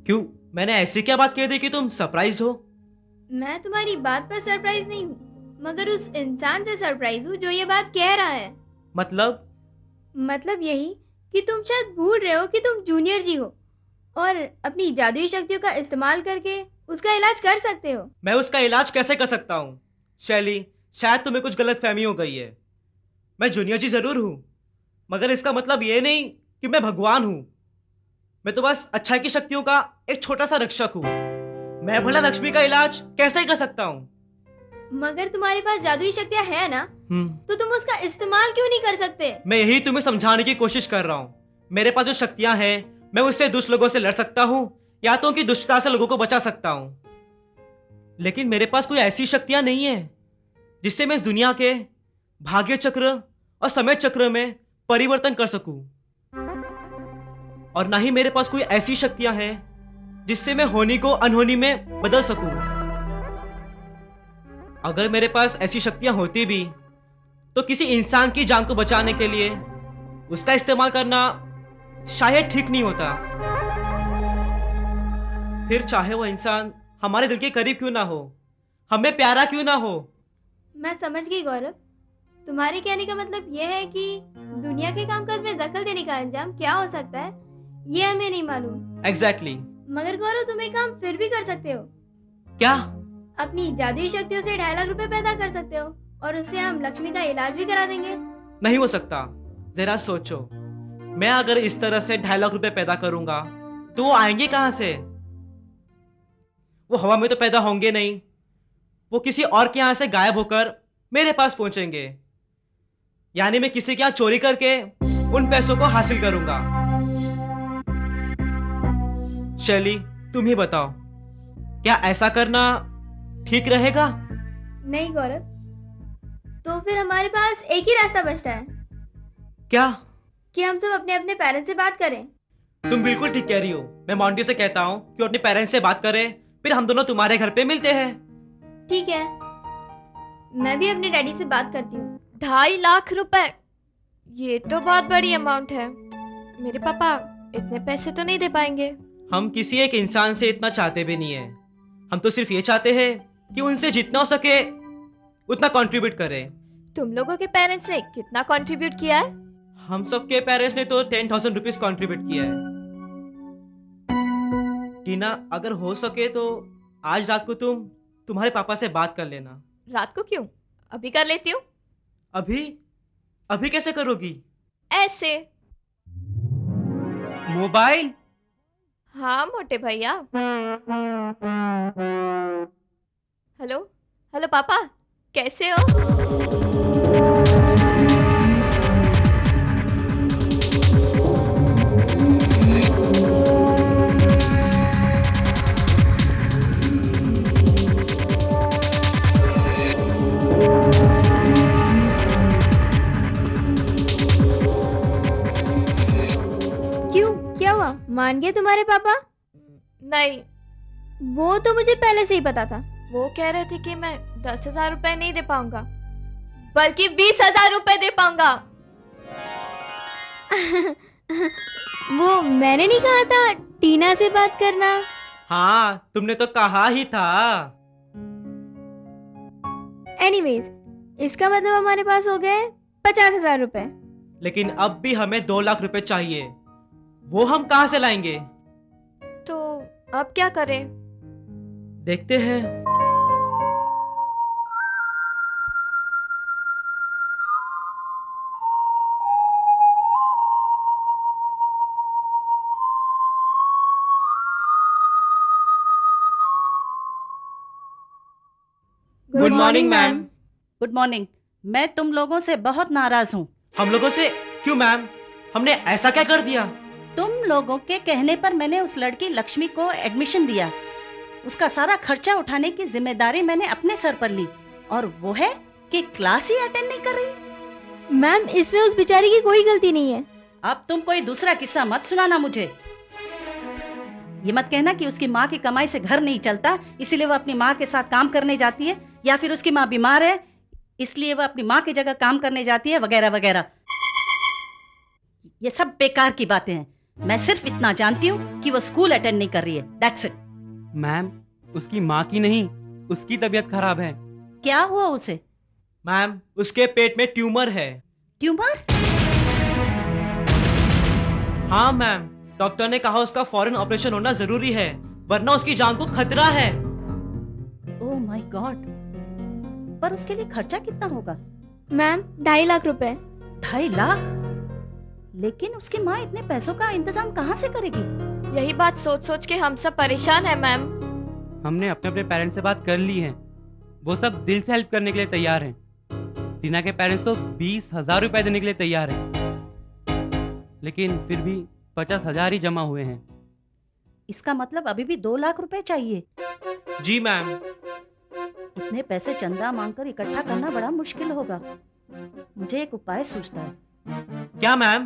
क्यों, मैंने ऐसी क्या बात कह दी कि तुम सरप्राइज हो? मैं तुम्हारी बात पर सरप्राइज नहीं हूँ, मगर उस इंसान से सरप्राइज हूँ जो ये बात कह रहा है। मतलब यही कि तुम शायद भूल रहे हो कि तुम जूनियर जी हो और अपनी जादुई शक्तियों का इस्तेमाल करके उसका इलाज कर सकते हो। मैं उसका इलाज कैसे कर सकता हूँ? शैली, शायद तुम्हें कुछ गलतफहमी हो गई है। मैं जूनियर जी जरूर हूँ, मगर इसका मतलब ये नहीं कि मैं भगवान हूँ। मैं तो बस अच्छाई की शक्तियों का एक छोटा सा रक्षक हूँ। मैं भला लक्ष्मी का इलाज कैसे कर सकता हूँ? मगर तुम्हारे पास जादुई शक्तियाँ है ना, तो तुम उसका इस्तेमाल क्यों नहीं कर सकते? मैं यही तुम्हें समझाने की कोशिश कर रहा हूँ। मेरे पास जो शक्तियां हैं, मैं उससे दुष्ट लोगों से लड़ सकता हूँ या तो उनकी दुष्टता से लोगों को बचा सकता हूँ, लेकिन मेरे पास कोई ऐसी शक्तियां नहीं है जिससे मैं इस दुनिया के भाग्य चक्र और समय चक्र में परिवर्तन कर सकूं। और ना ही मेरे पास कोई ऐसी शक्तियां हैं जिससे मैं होनी को अनहोनी में बदल सकूं। अगर मेरे पास ऐसी शक्तियां होती भी तो किसी इंसान की जान को बचाने के लिए उसका इस्तेमाल करना शायद ठीक नहीं होता। फिर चाहे वो इंसान हमारे दिल के करीब क्यों ना हो, हमें प्यारा क्यों ना हो। मैं समझ गई गौरव, तुम्हारे कहने का मतलब यह है कि दुनिया के कामकाज में दखल देने का अंजाम क्या हो सकता है ये हमें नहीं मालूम। एग्जैक्टली। मगर गौरव तुम एक काम फिर भी कर सकते हो। क्या? अपनी जादुई शक्तियों से 2.5 लाख रुपए पैदा कर सकते हो और उससे हम लक्ष्मी का इलाज भी करा देंगे। नहीं हो सकता। जरा सोचो, मैं अगर इस तरह से 2.5 लाख रुपए पैदा करूंगा तो वो आएंगे कहां से? वो हवा में तो पैदा होंगे नहीं, वो किसी और के यहां से गायब होकर मेरे पास पहुंचेंगे। यानी मैं किसी के यहां चोरी करके उन पैसों को हासिल करूंगा। शैली, तुम ही बताओ, क्या ऐसा करना ठीक रहेगा? नहीं गौरव, तो फिर हमारे पास एक ही रास्ता बचता है क्या? कि हम सब अपने अपने पेरेंट्स से बात करें। तुम बिल्कुल ठीक कह रही हो। मैं मॉन्टी से कहता हूँ कि वो अपने पेरेंट्स से बात करें, फिर हम दोनों तुम्हारे घर पे मिलते हैं। ठीक है, मैं भी अपने डैडी से बात करती हूँ। 2.5 लाख रुपए, ये तो बहुत बड़ी अमाउंट है। मेरे पापा इतने पैसे तो नहीं दे पाएंगे। हम किसी एक इंसान से इतना चाहते भी नहीं है। हम तो सिर्फ ये चाहते हैं कि उनसे जितना हो सके उतना कंट्रीब्यूट करें। तुम लोगों के पेरेंट्स ने कितना कंट्रीब्यूट किया है? हम सबके पेरेंट्स ने तो 10,000 रुपीज कंट्रीब्यूट किया है। टीना, अगर हो सके तो आज रात को तुम तुम्हारे पापा से बात कर लेना। रात को क्यों? अभी कर लेती हूँ। अभी? अभी कैसे करोगी? ऐसे। मोबाइल? हाँ मोटे भैया। हेलो हेलो पापा, कैसे हो? क्यों, क्या हुआ? मान गए तुम्हारे पापा? नहीं, वो तो मुझे पहले से ही पता था। वो कह रहे थे कि मैं 10,000 रुपए नहीं दे पाऊंगा, बल्कि 20,000 रुपए दे पाऊंगा। वो मैंने नहीं कहा था टीना से बात करना? हाँ, तुमने तो कहा ही था। एनीवेज, इसका मतलब हमारे पास हो गए 50,000 रुपए। लेकिन अब भी हमें 2 लाख रुपए चाहिए। वो हम कहाँ से लाएंगे? तो अब क्या करें? देखते हैं। Good morning ma'am. Good morning. मैं तुम लोगों से बहुत नाराज हूँ। हम लोगों से? क्यों मैम? हमने ऐसा क्या कर दिया? तुम लोगों के कहने पर मैंने उस लड़की लक्ष्मी को एडमिशन दिया। उसका सारा खर्चा उठाने की जिम्मेदारी मैंने अपने सर पर ली, और वो है कि क्लास ही अटेंड नहीं कर रही। मैम, इसमें उस बेचारी की कोई गलती नहीं है। अब तुम कोई दूसरा किस्सा मत सुनाना मुझे। ये मत कहना कि उसकी माँ की कमाई से घर नहीं चलता, इसीलिए वो अपनी माँ के साथ काम करने जाती है, या फिर उसकी माँ बीमार है इसलिए वो अपनी माँ की जगह काम करने जाती है, वगैरह वगैरह। ये सब बेकार की बातें हैं। मैं सिर्फ इतना जानती हूँ कि वो स्कूल अटेंड नहीं कर रही है, दैट्स इट। मैम, उसकी माँ की नहीं, उसकी तबीयत खराब है। क्या हुआ उसे? मैम, उसके पेट में ट्यूमर है। ट्यूमर? हाँ मैम, डॉक्टर ने कहा उसका फौरन ऑपरेशन होना जरूरी है, वरना उसकी जान को खतरा है। Oh my God. पर उसके लिए खर्चा कितना होगा? मैम, 2.5 लाख रुपए। 2.5 लाख? लेकिन उसकी माँ इतने पैसों का इंतजाम कहाँ से करेगी? यही बात सोच सोच के हम सब परेशान हैं मैम। हमने अपने अपने पेरेंट्स से बात कर ली है, वो सब दिल से हेल्प करने के लिए तैयार हैं। टीना के पेरेंट्स तो 20,000 रुपए देने के लिए तैयार हैं, लेकिन फिर भी 50,000 ही जमा हुए हैं। इसका मतलब अभी भी 2 लाख रुपए चाहिए। जी मैम। इतने पैसे चंदा मांगकर इकट्ठा करना बड़ा मुश्किल होगा। मुझे एक उपाय सूझता है। क्या मैम?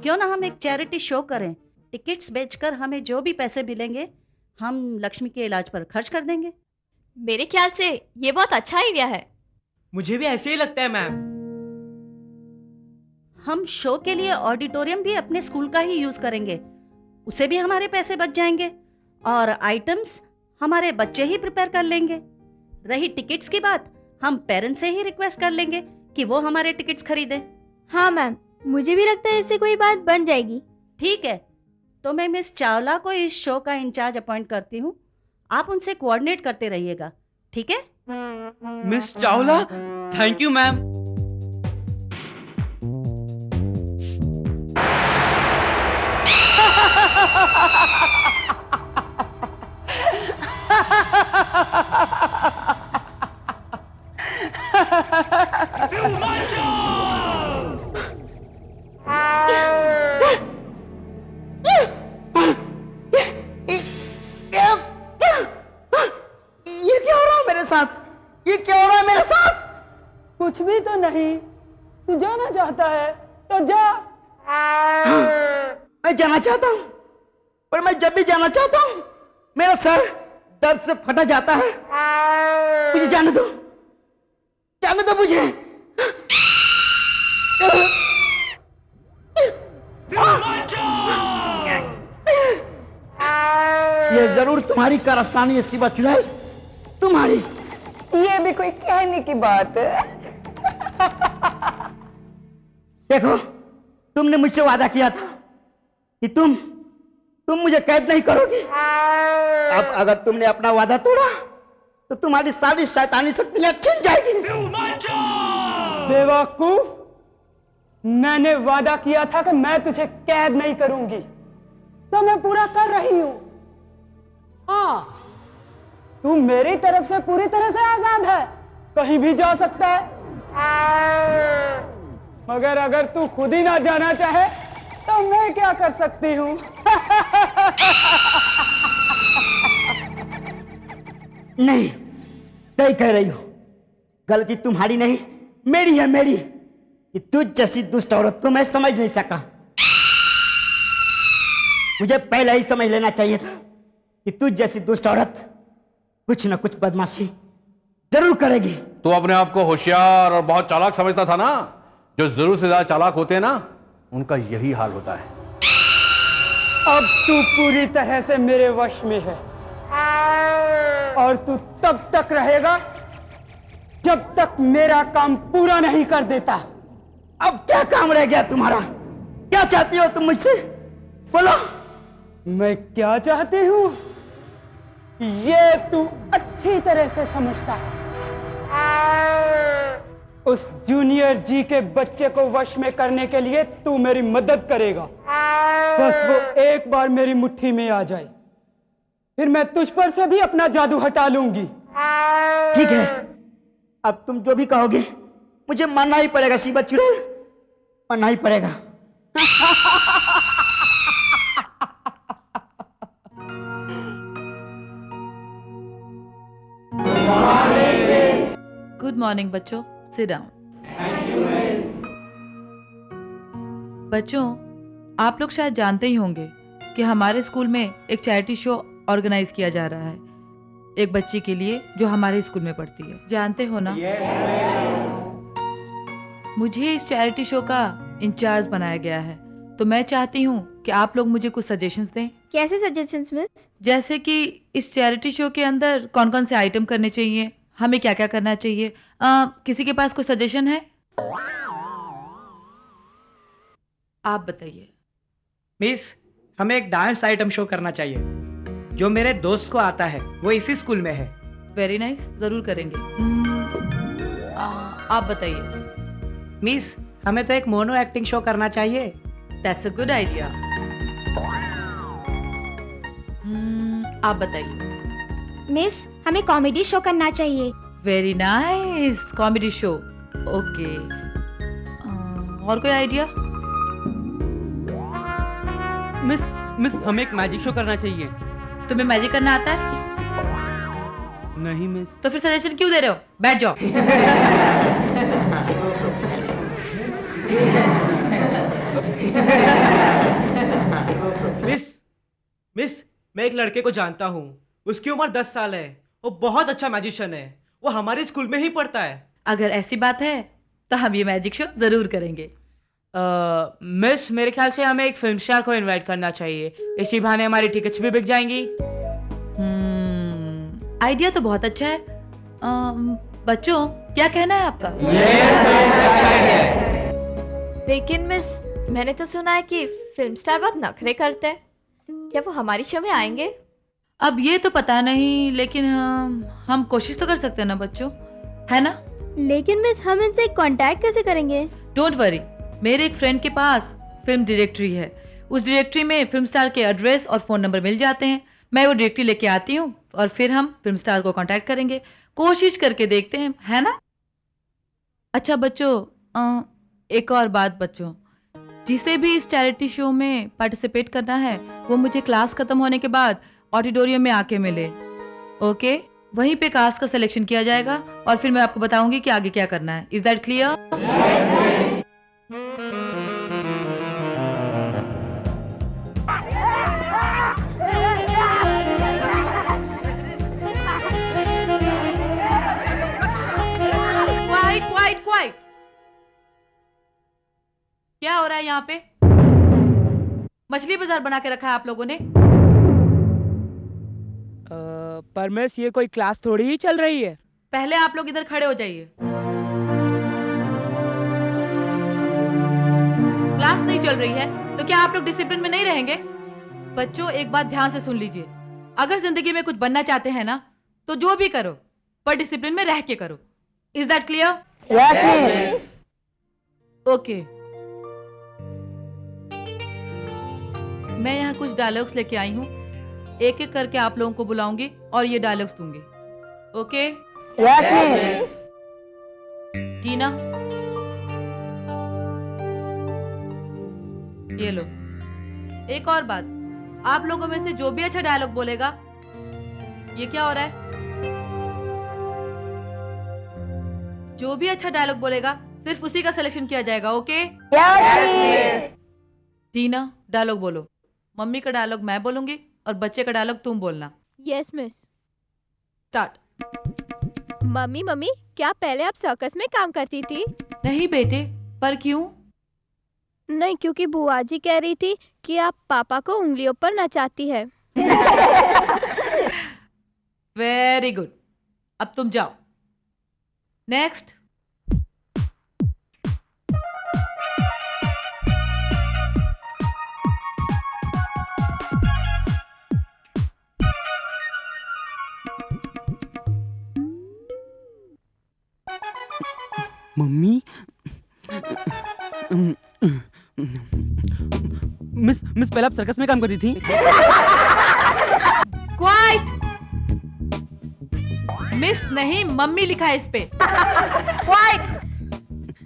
क्यों ना हम एक चैरिटी शो करें। टिकट्स बेचकर हमें जो भी पैसे मिलेंगे हम लक्ष्मी के इलाज पर खर्च कर देंगे। मेरे ख्याल से ये बहुत अच्छा आइडिया है। मुझे भी ऐसे ही लगता है मैम। हम शो के लिए ऑडिटोरियम भी अपने स्कूल का ही यूज करेंगे, उसे भी हमारे पैसे बच जाएंगे, और आइटम्स हमारे बच्चे ही प्रिपेयर कर लेंगे। रही टिकट्स की बात, हम पेरेंट्स से ही रिक्वेस्ट कर लेंगे कि वो हमारे टिकट्स खरीदें। हाँ मैम, मुझे भी लगता है इससे कोई बात बन जाएगी। ठीक है, तो मैं मिस चावला को इस शो का इंचार्ज अपॉइंट करती हूँ। आप उनसे कोऑर्डिनेट करते रहिएगा, ठीक है? Miss Chawla, thank you ma'am. ये क्या हो रहा है मेरे साथ? ये क्या हो रहा है मेरे साथ? कुछ भी तो नहीं। तू जाना चाहता है तो जा। मैं जाना चाहता हूँ, पर मैं जब भी जाना चाहता हूँ मेरा सर दर्द से फटा जाता है। मुझे जाने दो मुझे। ये जरूर तुम्हारी कारस्तानी है शिवा चुड़ैल, तुम्हारी। ये भी कोई कहने की बात है? देखो, तुमने मुझसे वादा किया था कि तुम मुझे कैद नहीं करोगी। अब अगर तुमने अपना वादा तोड़ा तो तुम्हारी सारी शैतानी शक्तियां छिन जाएगी। बेवकूफ, मैंने वादा किया था कि मैं तुझे कैद नहीं करूंगी, तो मैं पूरा कर रही हूं। हाँ, तू मेरी तरफ से पूरी तरह से आजाद है, कहीं भी जा सकता है। मगर अगर तू खुद ही ना जाना चाहे तो मैं क्या कर सकती हूं? नहीं, सही कह रही हो। गलती तुम्हारी नहीं, मेरी है, मेरी। कि तुझ जैसी दुष्ट औरत को मैं समझ नहीं सका। मुझे पहले ही समझ लेना चाहिए था कि तुझ जैसी दुष्ट औरत कुछ न कुछ बदमाशी जरूर करेगी। तू अपने आप को होशियार और बहुत चालाक समझता था ना। जो जरूर से ज्यादा चालाक होते हैं ना, उनका यही हाल होता है। अब तू पूरी तरह से मेरे वश में है, और तू तब तक रहेगा जब तक मेरा काम पूरा नहीं कर देता। अब क्या काम रह गया तुम्हारा? क्या चाहती हो तुम मुझसे? बोलो। मैं क्या चाहती हूं ये तू अच्छी तरह से समझता है। उस जूनियर जी के बच्चे को वश में करने के लिए तू मेरी मदद करेगा। बस वो एक बार मेरी मुट्ठी में आ जाए, फिर मैं तुझ पर से भी अपना जादू हटा लूंगी। ठीक है, अब तुम जो भी कहोगे मुझे मानना ही पड़ेगा शिवा चुड़ैल, मानना ही पड़ेगा। गुड मॉर्निंग बच्चों, सिट डाउन। बच्चों, आप लोग शायद जानते ही होंगे कि हमारे स्कूल में एक चैरिटी शो ऑर्गेनाइज किया जा रहा है, एक बच्ची के लिए जो हमारे स्कूल में पढ़ती है। जानते हो ना? मुझे इस चैरिटी शो का इंचार्ज बनाया गया है, तो मैं चाहती हूँ कि आप लोग मुझे कुछ सजेशंस दें। कैसे सजेशंस मिस? जैसे कि इस चैरिटी शो के अंदर कौन कौन से आइटम करने चाहिए, हमें क्या क्या करना चाहिए। किसी के पास कोई सजेशन है? आप बताइए। मिस, हमें एक डांस आइटम शो करना चाहिए। जो मेरे दोस्त को आता है वो इसी स्कूल में है। वेरी नाइस, जरूर करेंगे। आप बताइए। मिस, हमें तो एक मोनो एक्टिंग शो करना चाहिए। That's a good idea. आप बताइए। मिस, हमें कॉमेडी शो करना चाहिए। Very nice, comedy show. Okay, और कोई आइडिया? मिस हमें एक मैजिक शो करना चाहिए। तुम्हें मैजिक करना आता है? नहीं मिस। तो फिर सजेशन क्यों दे रहे हो? बैठ जाओ। मिस, मैं एक लड़के को जानता हूँ। उसकी उम्र 10 साल है। वो बहुत अच्छा मैजिशियन है। वो हमारे स्कूल में ही पढ़ता है। अगर ऐसी बात है तो हम ये मैजिक शो जरूर करेंगे। मिस, मेरे ख्याल से हमें एक फिल्म स्टार को इनवाइट करना चाहिए। इसी बहाने हमारी टिकट्स भी बिक जाएंगी। आइडिया तो बहुत अच्छा है। बच्चों, क्या कहना है आपका? लेकिन मिस, मैंने तो सुना है कि फिल्म स्टार बहुत नखरे करते हैं। क्या वो हमारी शो में आएंगे? अब ये तो पता नहीं, लेकिन हम कोशिश तो कर सकते हैं ना बच्चों, है ना? लेकिन मिस, हम इनसे कांटेक्ट कैसे करेंगे? डोंट वरी, मेरे एक फ्रेंड के पास फिल्म डायरेक्टरी है। उस डायरेक्टरी में फिल्म स्टार के एड्रेस और फ़ोन नंबर मिल जाते हैं। मैं वो डायरेक्टरी लेके आती हूँ और फिर हम फिल्म स्टार को कांटेक्ट करेंगे, कोशिश करके देखते हैं, है ना? अच्छा बच्चों, एक और बात बच्चों, जिसे भी इस चैरिटी शो में पार्टिसिपेट करना है वो मुझे क्लास खत्म होने के बाद ऑडिटोरियम में आके मिले, ओके? वहीं पे कास्ट का सिलेक्शन किया जाएगा और फिर मैं आपको बताऊंगी कि आगे क्या करना है। Is that clear? क्वाइट। क्या हो रहा है यहाँ पे? मछली बाजार बना के रखा है आप लोगों ने? पर मिस, ये कोई क्लास थोड़ी ही चल रही है। पहले आप लोग इधर खड़े हो जाइए। क्लास नहीं चल रही है तो क्या आप लोग डिसिप्लिन में नहीं रहेंगे? बच्चों, एक बात ध्यान से सुन लीजिए, अगर जिंदगी में कुछ बनना चाहते हैं ना तो जो भी करो पर डिसिप्लिन में रह के करो। Is that clear? Yes. Okay. मैं यहाँ कुछ डायलॉग्स लेके आई हूँ, एक एक करके आप लोगों को बुलाऊंगी और ये डायलॉग्स दूंगी, ओके? Yes. टीना, ये लो। एक और बात, आप लोगों में से जो भी अच्छा डायलॉग बोलेगा, ये क्या हो रहा है? जो भी अच्छा डायलॉग बोलेगा सिर्फ उसी का सिलेक्शन किया जाएगा, ओके? Yes. टीना, डायलॉग बोलो। मम्मी का डायलॉग मैं बोलूंगी और बच्चे का डायलॉग तुम बोलना। Yes miss. स्टार्ट। मम्मी, क्या पहले आप सर्कस में काम करती थी? नहीं बेटे, पर क्यों? नहीं, क्योंकि बुआ जी कह रही थी कि आप पापा को उंगलियों पर नचाती है। वेरी गुड, अब तुम जाओ। नेक्स्ट। मम्मी, मिस पहले आप सर्कस में काम करती थी? क्वाइट। मिस नहीं, मम्मी लिखा है इस पे। क्वाइट।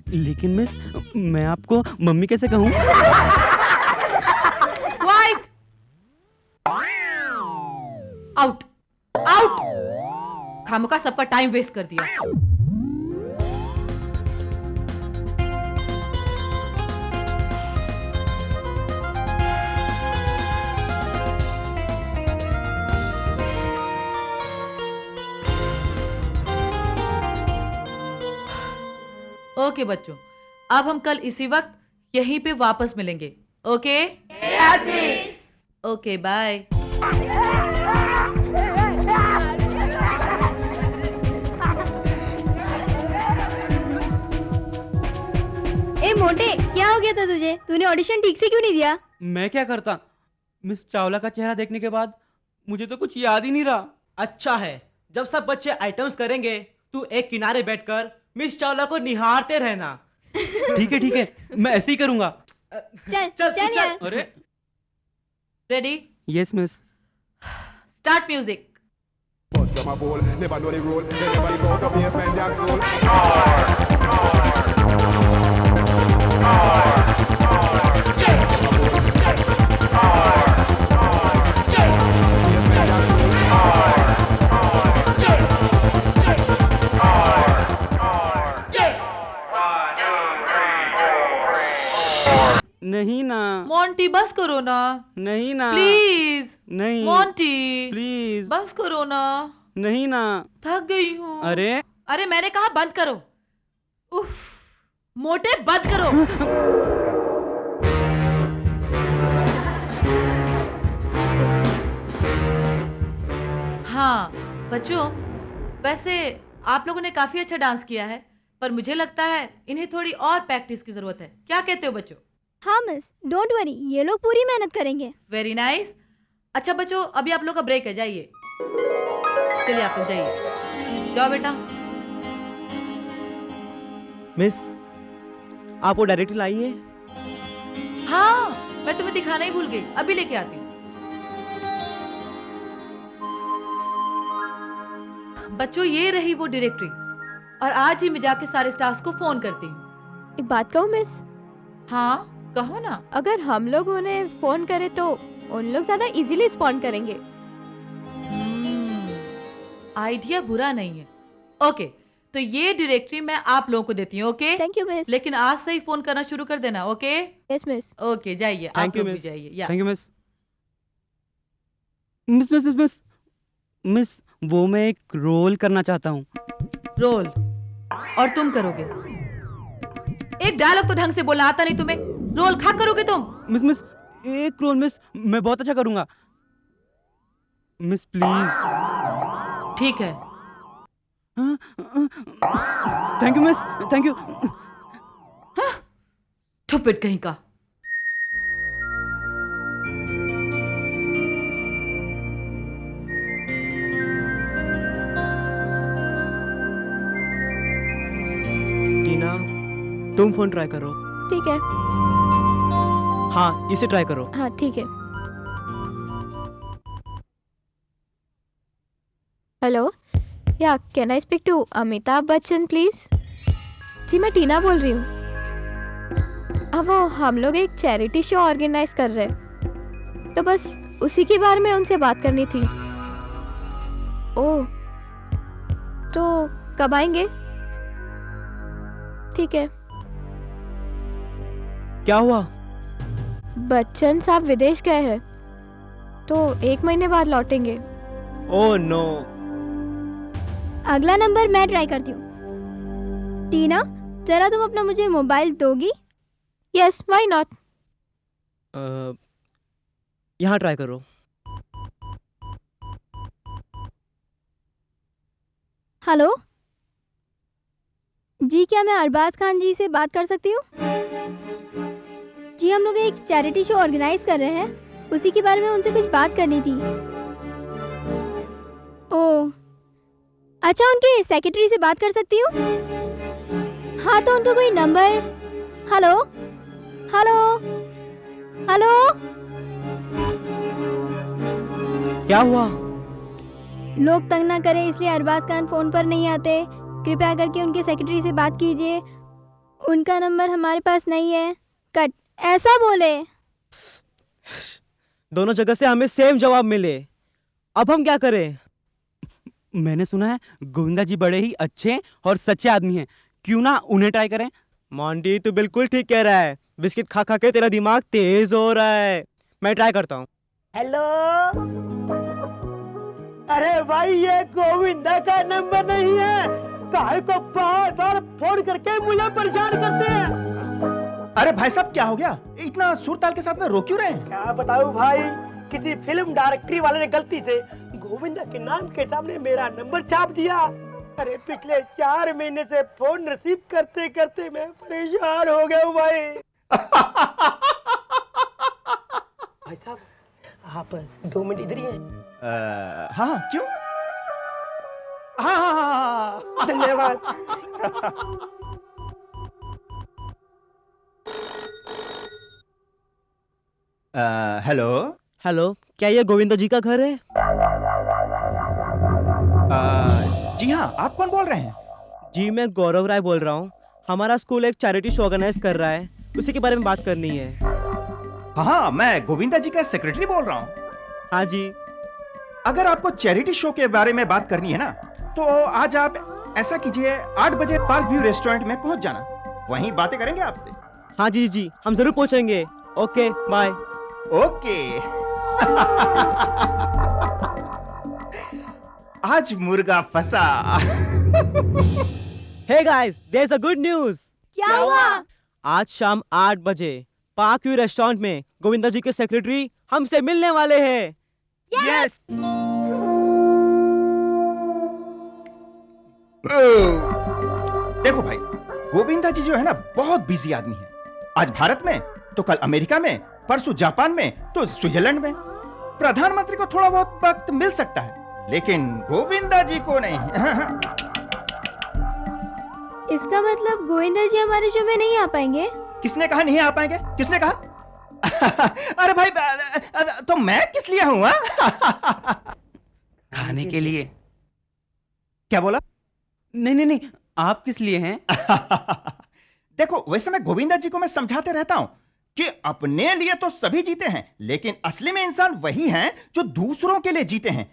लेकिन मिस, मैं आपको मम्मी कैसे कहूँ? क्वाइट। Out out. खामोका सबका टाइम वेस्ट कर दिया। ओके बच्चों, अब हम कल इसी वक्त यहीं पे वापस मिलेंगे, okay? Yes miss. Okay, bye. ए मोटे, क्या हो गया था तुझे? तूने ऑडिशन ठीक से क्यों नहीं दिया? मैं क्या करता? मिस चावला का चेहरा देखने के बाद मुझे तो कुछ याद ही नहीं रहा। अच्छा है, जब सब बच्चे आइटम्स करेंगे तू एक किनारे बैठकर मिस चावला को निहारते रहना। ठीक है, मैं ऐसे ही करूंगा। चल यार। अरे ready? Yes miss. Start music. नहीं ना। मोंटी बस करो ना। नहीं ना। प्लीज। नहीं। Monty please. बस करो ना। नहीं ना। थक गई हूँ। अरे मैंने कहा बंद करो। उफ, मोटे बंद करो। हाँ बच्चों, वैसे आप लोगों ने काफी अच्छा डांस किया है, पर मुझे लगता है इन्हें थोड़ी और प्रैक्टिस की जरूरत है। क्या कहते हो बच्चों? हाँ मिस, डोंट वरी, ये लोग पूरी मेहनत करेंगे। Very nice. अच्छा बच्चों, अभी आप लोग का ब्रेक है, जाइए। चलिए आप लोग जाइए, जाओ बेटा। मिस, आप वो डायरेक्टली लाइए। हाँ मैं तुम्हें दिखाना ही भूल गई, अभी लेके आती हूँ। बच्चों, ये रही वो डायरेक्टरी, और आज ही मैं जाके सारे स्टाफ को फोन करती हूँ। एक बात कहूँ मिस? हाँ कहो ना। अगर हम लोग उन्हें फोन करें तो उन लोग ज्यादा इजीली रिस्पॉन्ड करेंगे। आइडिया बुरा नहीं है। ओके, तो ये डायरेक्टरी मैं आप लोगों को देती हूँ। Okay, thank you miss. लेकिन आज से ही फोन करना शुरू कर देना। ओके? Yes miss. ओके, जाइए, आप लोग भी जाइए। या thank you miss. Miss miss miss miss miss, वो मैं एक रोल करना चाहता हूँ। रोल? और तुम करोगे? एक डायलॉग तो ढंग से बोलना आता नहीं तुम्हें, रोल खा करोगे तुम? मिस मिस, एक रोल मिस, मैं बहुत अच्छा करूंगा मिस, प्लीज। ठीक है। Thank you miss, thank you. Stupid कहीं का। टीना, तुम फोन ट्राई करो। ठीक है। हाँ, इसे ट्राई करो। हाँ ठीक है। Hello, yeah can I speak to Amitabh Bachchan please? जी मैं टीना बोल रही हूँ। अब वो हम लोग एक चैरिटी शो ऑर्गेनाइज कर रहे हैं, तो बस उसी के बारे में उनसे बात करनी थी। ओह, तो कब आएंगे? ठीक है। क्या हुआ? बच्चन साहब विदेश गए हैं, तो 1 महीने बाद लौटेंगे। Oh no. अगला नंबर मैं ट्राई करती हूँ। टीना, जरा तुम अपना मुझे मोबाइल दोगी? Yes, why not. यहाँ ट्राई करो। हेलो जी, क्या मैं अरबाज खान जी से बात कर सकती हूँ? जी हम लोग एक चैरिटी शो ऑर्गेनाइज कर रहे हैं, उसी के बारे में उनसे कुछ बात करनी थी। ओह अच्छा, उनके सेक्रेटरी से बात कर सकती हूँ? हाँ तो उनको कोई नंबर। हेलो हेलो हेलो, क्या हुआ? लोग तंग ना करें इसलिए अरबाज खान फोन पर नहीं आते, कृपया करके उनके सेक्रेटरी से बात कीजिए, उनका नंबर हमारे पास नहीं है। कट, ऐसा बोले। दोनों जगह से हमें सेम जवाब मिले, अब हम क्या करें? मैंने सुना है गोविंदा जी बड़े ही अच्छे और सच्चे आदमी हैं, क्यों ना उन्हें ट्राई करें? मोंटी, तू बिल्कुल ठीक कह रहा है, बिस्किट खा खा के तेरा दिमाग तेज हो रहा है। मैं ट्राई करता हूँ। हेलो, अरे भाई ये गोविंदा का नंबर नहीं है, काहे को बार बार फोन करके मुझे परेशान करते हैं। अरे भाई साहब, क्या हो गया? इतना सुर ताल के साथ में रो क्यों रहे हैं? क्या बताऊं भाई, किसी फिल्म डायरेक्टरी वाले ने गलती से गोविंदा के नाम के सामने मेरा नंबर छाप दिया। अरे पिछले 4 महीने से फोन रिसीव करते करते मैं परेशान हो गया हूँ भाई। भाई साहब, आप 2 मिनट इधर ही हैं? हाँ, क्यों? हाँ, धन्यवाद। हेलो हेलो, क्या ये गोविंदा जी का घर है? जी हाँ, आप कौन बोल रहे हैं? जी मैं गौरव राय बोल रहा हूँ, हमारा स्कूल एक चैरिटी शो ऑर्गेनाइज कर रहा है, उसी के बारे में बात करनी है। हाँ, मैं गोविंदा जी का सेक्रेटरी बोल रहा हूँ। हाँ जी। अगर आपको चैरिटी शो के बारे में बात करनी है ना, तो आज आप ऐसा कीजिए, 8 बजे पार्क व्यू रेस्टोरेंट में पहुंच जाना, वहीं बातें करेंगे आपसे। हाँ जी जी, हम जरूर पहुंचेंगे। Okay bye. ओके। आज मुर्गा फंसा। Hey guys, there is a good news. क्या हुआ? आज शाम 8 बजे पार्क व्यू रेस्टोरेंट में गोविंदा जी के सेक्रेटरी हमसे मिलने वाले हैं। यस। देखो भाई, गोविंदा जी जो है ना, बहुत बिजी आदमी है। आज भारत में तो कल अमेरिका में, परसों जापान में, तो स्विट्जरलैंड में। प्रधानमंत्री को थोड़ा बहुत वक्त मिल सकता है, लेकिन गोविंदा जी को नहीं। इसका मतलब गोविंदा जी हमारे शो में नहीं आ पाएंगे? किसने कहा नहीं आ पाएंगे? किसने कहा? अरे भाई तो मैं किस लिए हूं? खाने के लिए। क्या बोला? नहीं, आप किस लिए हैं? देखो, वैसे मैं गोविंदा जी को मैं समझाते रहता हूं कि अपने लिए तो सभी जीते हैं, लेकिन असली में इंसान वही हैं जो दूसरों के लिए जीते हैं।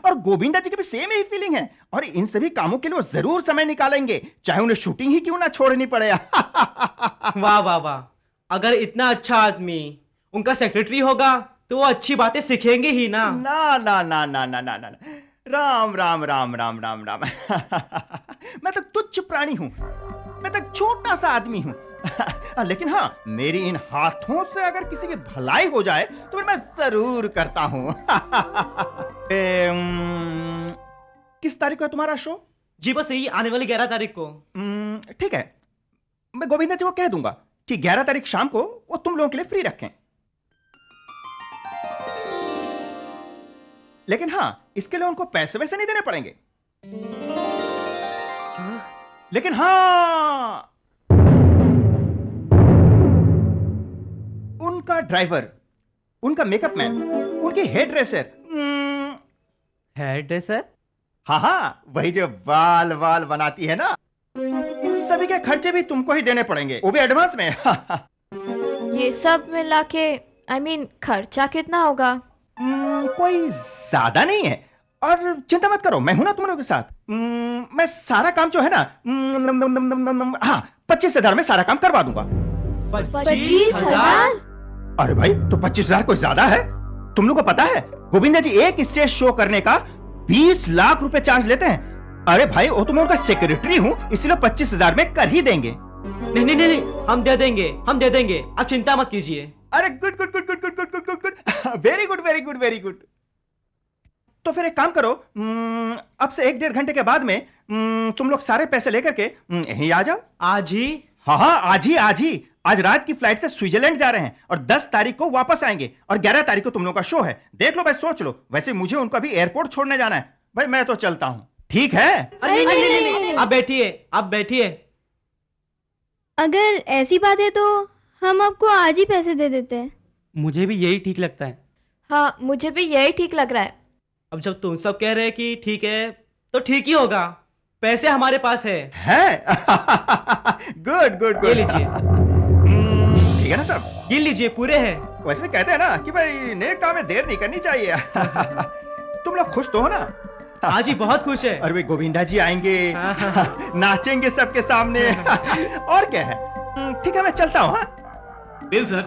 और गोविंदा जी की भी सेम ही फीलिंग है, और इन सभी कामों के लिए वो जरूर समय निकालेंगे, चाहे उन्हें शूटिंग ही क्यों ना छोड़नी पड़े। वाह वाह वाह, अगर इतना अच्छा आदमी उनका सेक्रेटरी होगा तो वो अच्छी बातें सीखेंगे ही ना। ना ना ना ना ना ना ना, राम राम राम राम राम राम। मैं तो तुच्छ प्राणी हूं, मैं तो छोटा सा आदमी हूं। लेकिन हाँ, मेरी इन हाथों से अगर किसी की भलाई हो जाए तो फिर मैं जरूर करता हूं। किस तारीख को है तुम्हारा शो? जी बस यही आने वाली 11 तारीख को। ठीक है, मैं गोविंदा जी को कह दूंगा कि 11 तारीख शाम को वो तुम लोगों के लिए फ्री रखें। लेकिन हाँ, इसके लिए उनको पैसे वैसे नहीं देने पड़ेंगे। लेकिन हाँ, उनका ड्राइवर, उनका मेकअप मैन, उनकी हेयर ड्रेसर। Hairdresser? हाँ, वही जो बाल बाल बनाती है ना, इन सभी के खर्चे भी तुमको ही देने पड़ेंगे, वो भी एडवांस में। ये सब मिला के खर्चा कितना होगा? कोई ज्यादा नहीं है, और चिंता मत करो, मैं हूं ना तुम लोगों के साथ। मैं सारा काम जो है ना, हाँ, 25,000 में सारा काम करवा दूंगा। 25,000? अरे भाई, तो 25,000 कोई ज्यादा है? तुम लोग को पता है गोविंदा जी एक स्टेज शो करने का 20 लाख रुपए चार्ज लेते हैं। अरे भाई, वो तो मैं उनका सेक्रेटरी हूँ, इसलिए 25,000 में कर ही देंगे। नहीं नहीं नहीं, हम दे देंगे, आप चिंता मत कीजिए। अरे good good good good good good good good good, very good very good very good. तो फिर एक काम करो, अब से 1-1.5 घंटे के बाद में तुम लोग सारे पैसे लेकर के यहीं आ जाओ। आज ही? हाँ, आज ही। आज रात की फ्लाइट से स्विट्जरलैंड जा रहे हैं और 10 तारीख को वापस आएंगे, और 11 तारीख को तुम लोगों का शो है। देख लो भाई, सोच लो। वैसे मुझे उनको भी एयरपोर्ट छोड़ने जाना है। भाई मैं तो चलता हूँ, ठीक है? नहीं, आप बैठिए। अगर ऐसी बात है तो हम आपको आज ही पैसे दे देते हैं। मुझे भी यही ठीक लगता है। हाँ, मुझे भी यही ठीक लग रहा है। अब जब तुम सब कह रहे हैं कि ठीक है, तो ठीक ही होगा। पैसे हमारे पास है। गुड गुड गुड, ये लीजिए। ठीक है ना सब? गिन लीजिए, पूरे हैं। वैसे भी कहते हैं ना कि भाई नेक काम में देर नहीं करनी चाहिए। तुम लोग खुश तो हो ना? आज ही बहुत खुश है। अरे भाई, गोविंदा जी आएंगे, नाचेंगे सबके सामने। और क्या है? ठीक है, मैं चलता हूँ। Bill sir.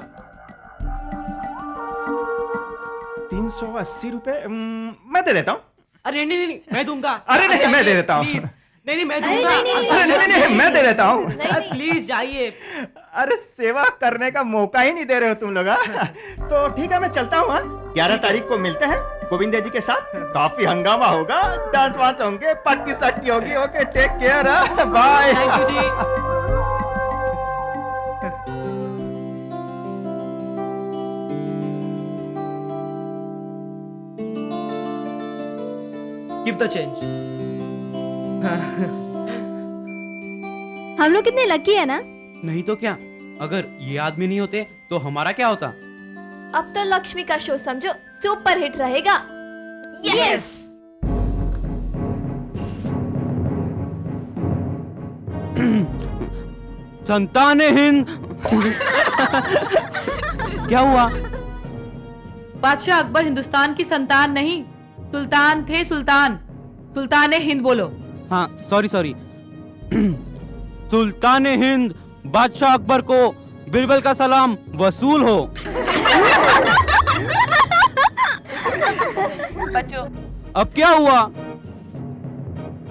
380 रुपए मैं दे देता हूँ। अरे नहीं, मैं दूंगा। अरे नहीं, मैं दे देता हूँ। नहीं, मैं दूंगा। अरे नहीं, मैं दे देता हूँ। प्लीज जाइए। अरे सेवा करने का मौका ही नहीं दे रहे हो तुम लोग। तो ठीक है, मैं चलता हूँ। 11 तारीख को मिलते हैं गोविंदा जी के साथ। काफी हंगामा होगा, डांस वांस होंगे, पार्टी सार्टी होगी। Okay, take care, bye. Thank you जी। Keep the change. हम लोग कितने लकी है ना? नहीं तो क्या, अगर ये आदमी नहीं होते तो हमारा क्या होता? अब तो लक्ष्मी का शो समझो सुपर हिट रहेगा। यस। संताने हिंद। क्या हुआ? बादशाह अकबर हिंदुस्तान की संतान नहीं, सुल्तान थे। सुल्तान हिंद बोलो। हाँ, सॉरी। सुल्तान हिंद बादशाह अकबर को बिरबल का सलाम वसूल हो। बच्चों, अब क्या हुआ?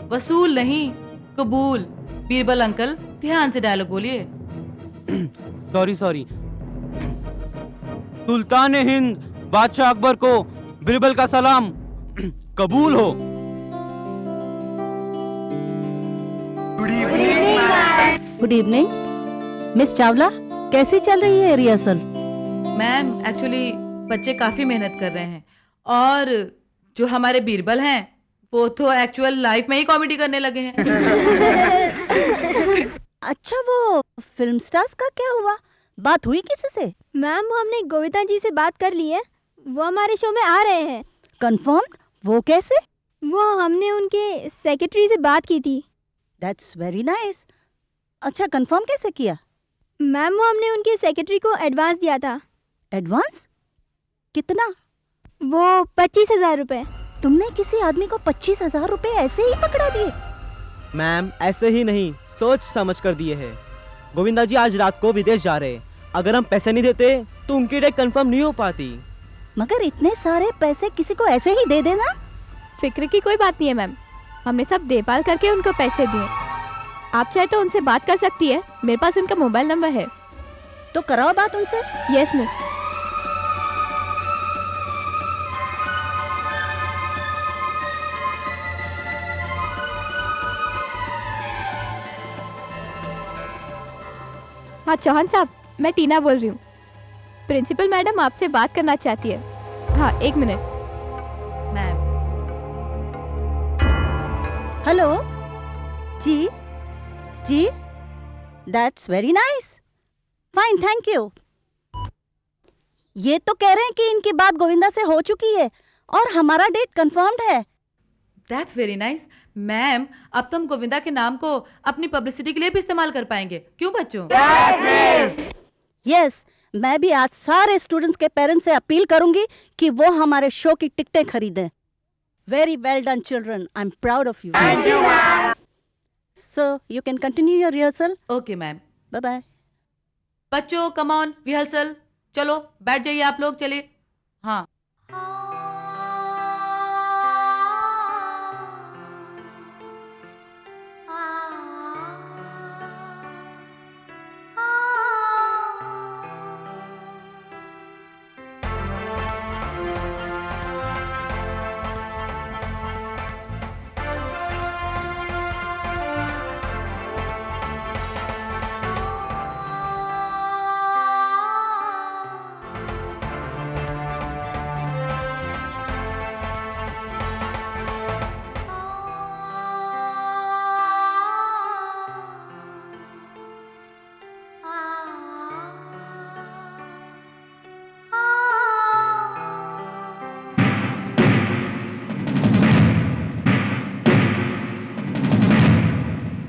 वसूल नहीं, कबूल। बीरबल अंकल, ध्यान से डायलॉग बोलिए। सॉरी। सुल्तान हिंद बादशाह अकबर को बिरबल का सलाम कबूल हो। गुड इवनिंग मिस चावला, कैसी चल रही है रिहर्सल? मैम, एक्चुअली बच्चे काफी मेहनत कर रहे हैं, और जो हमारे बीरबल हैं वो तो एक्चुअल लाइफ में ही कॉमेडी करने लगे हैं। अच्छा, वो फिल्म स्टार्स का क्या हुआ? बात हुई किसी से? मैम हमने गोविंदा जी से बात कर ली है, वो हमारे शो में आ रहे हैं। कंफर्म? वो कैसे? वो हमने उनके सेक्रेटरी से बात की थी। That's very nice. अच्छा, कंफर्म कैसे किया? मैम वो हमने उनके सेक्रेटरी को एडवांस दिया था। एडवांस? कितना? वो 25,000 रुपये। तुमने किसी आदमी को 25,000 रुपए ऐसे ही पकड़ा दिए? मैम ऐसे ही नहीं, सोच समझ कर दिए हैं। गोविंदा जी आज रात को विदेश जा रहे हैं, अगर हम पैसे नहीं देते तो उनकी डेट कंफर्म नहीं हो पाती। मगर इतने सारे पैसे किसी को ऐसे ही दे देना? फिक्र की कोई बात नहीं है मैम, हमने सब देखभाल करके उनको पैसे दिए। आप चाहे तो उनसे बात कर सकती है, मेरे पास उनका मोबाइल नंबर है। तो कराओ बात उनसे। Yes miss. हाँ चौहान साहब, मैं टीना बोल रही हूँ। प्रिंसिपल मैडम आपसे बात करना चाहती है। हाँ 1 मिनट। मैम। हेलो जी जी, that's very nice, fine, thank you. ये तो कह रहे हैं कि इनकी बात गोविंदा से हो चुकी है और हमारा डेट कंफर्म्ड है। That's very nice ma'am. अब तो हम गोविंदा के नाम को अपनी पब्लिसिटी के लिए भी इस्तेमाल कर पाएंगे, क्यों बच्चों? यस, मैं भी आज सारे स्टूडेंट्स के पेरेंट्स से अपील करूंगी कि वो हमारे शो की टिकटें खरीदें। Very well done children, I am proud of you. Thank you ma'am. So you can continue your rehearsal. Okay ma'am, bye bye. बच्चों कम ऑन, रिहर्सल। चलो बैठ जाइए आप लोग, चलिए। हाँ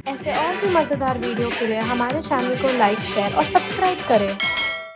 ऐसे और भी मज़ेदार वीडियो के लिए हमारे चैनल को लाइक, शेयर और सब्सक्राइब करें।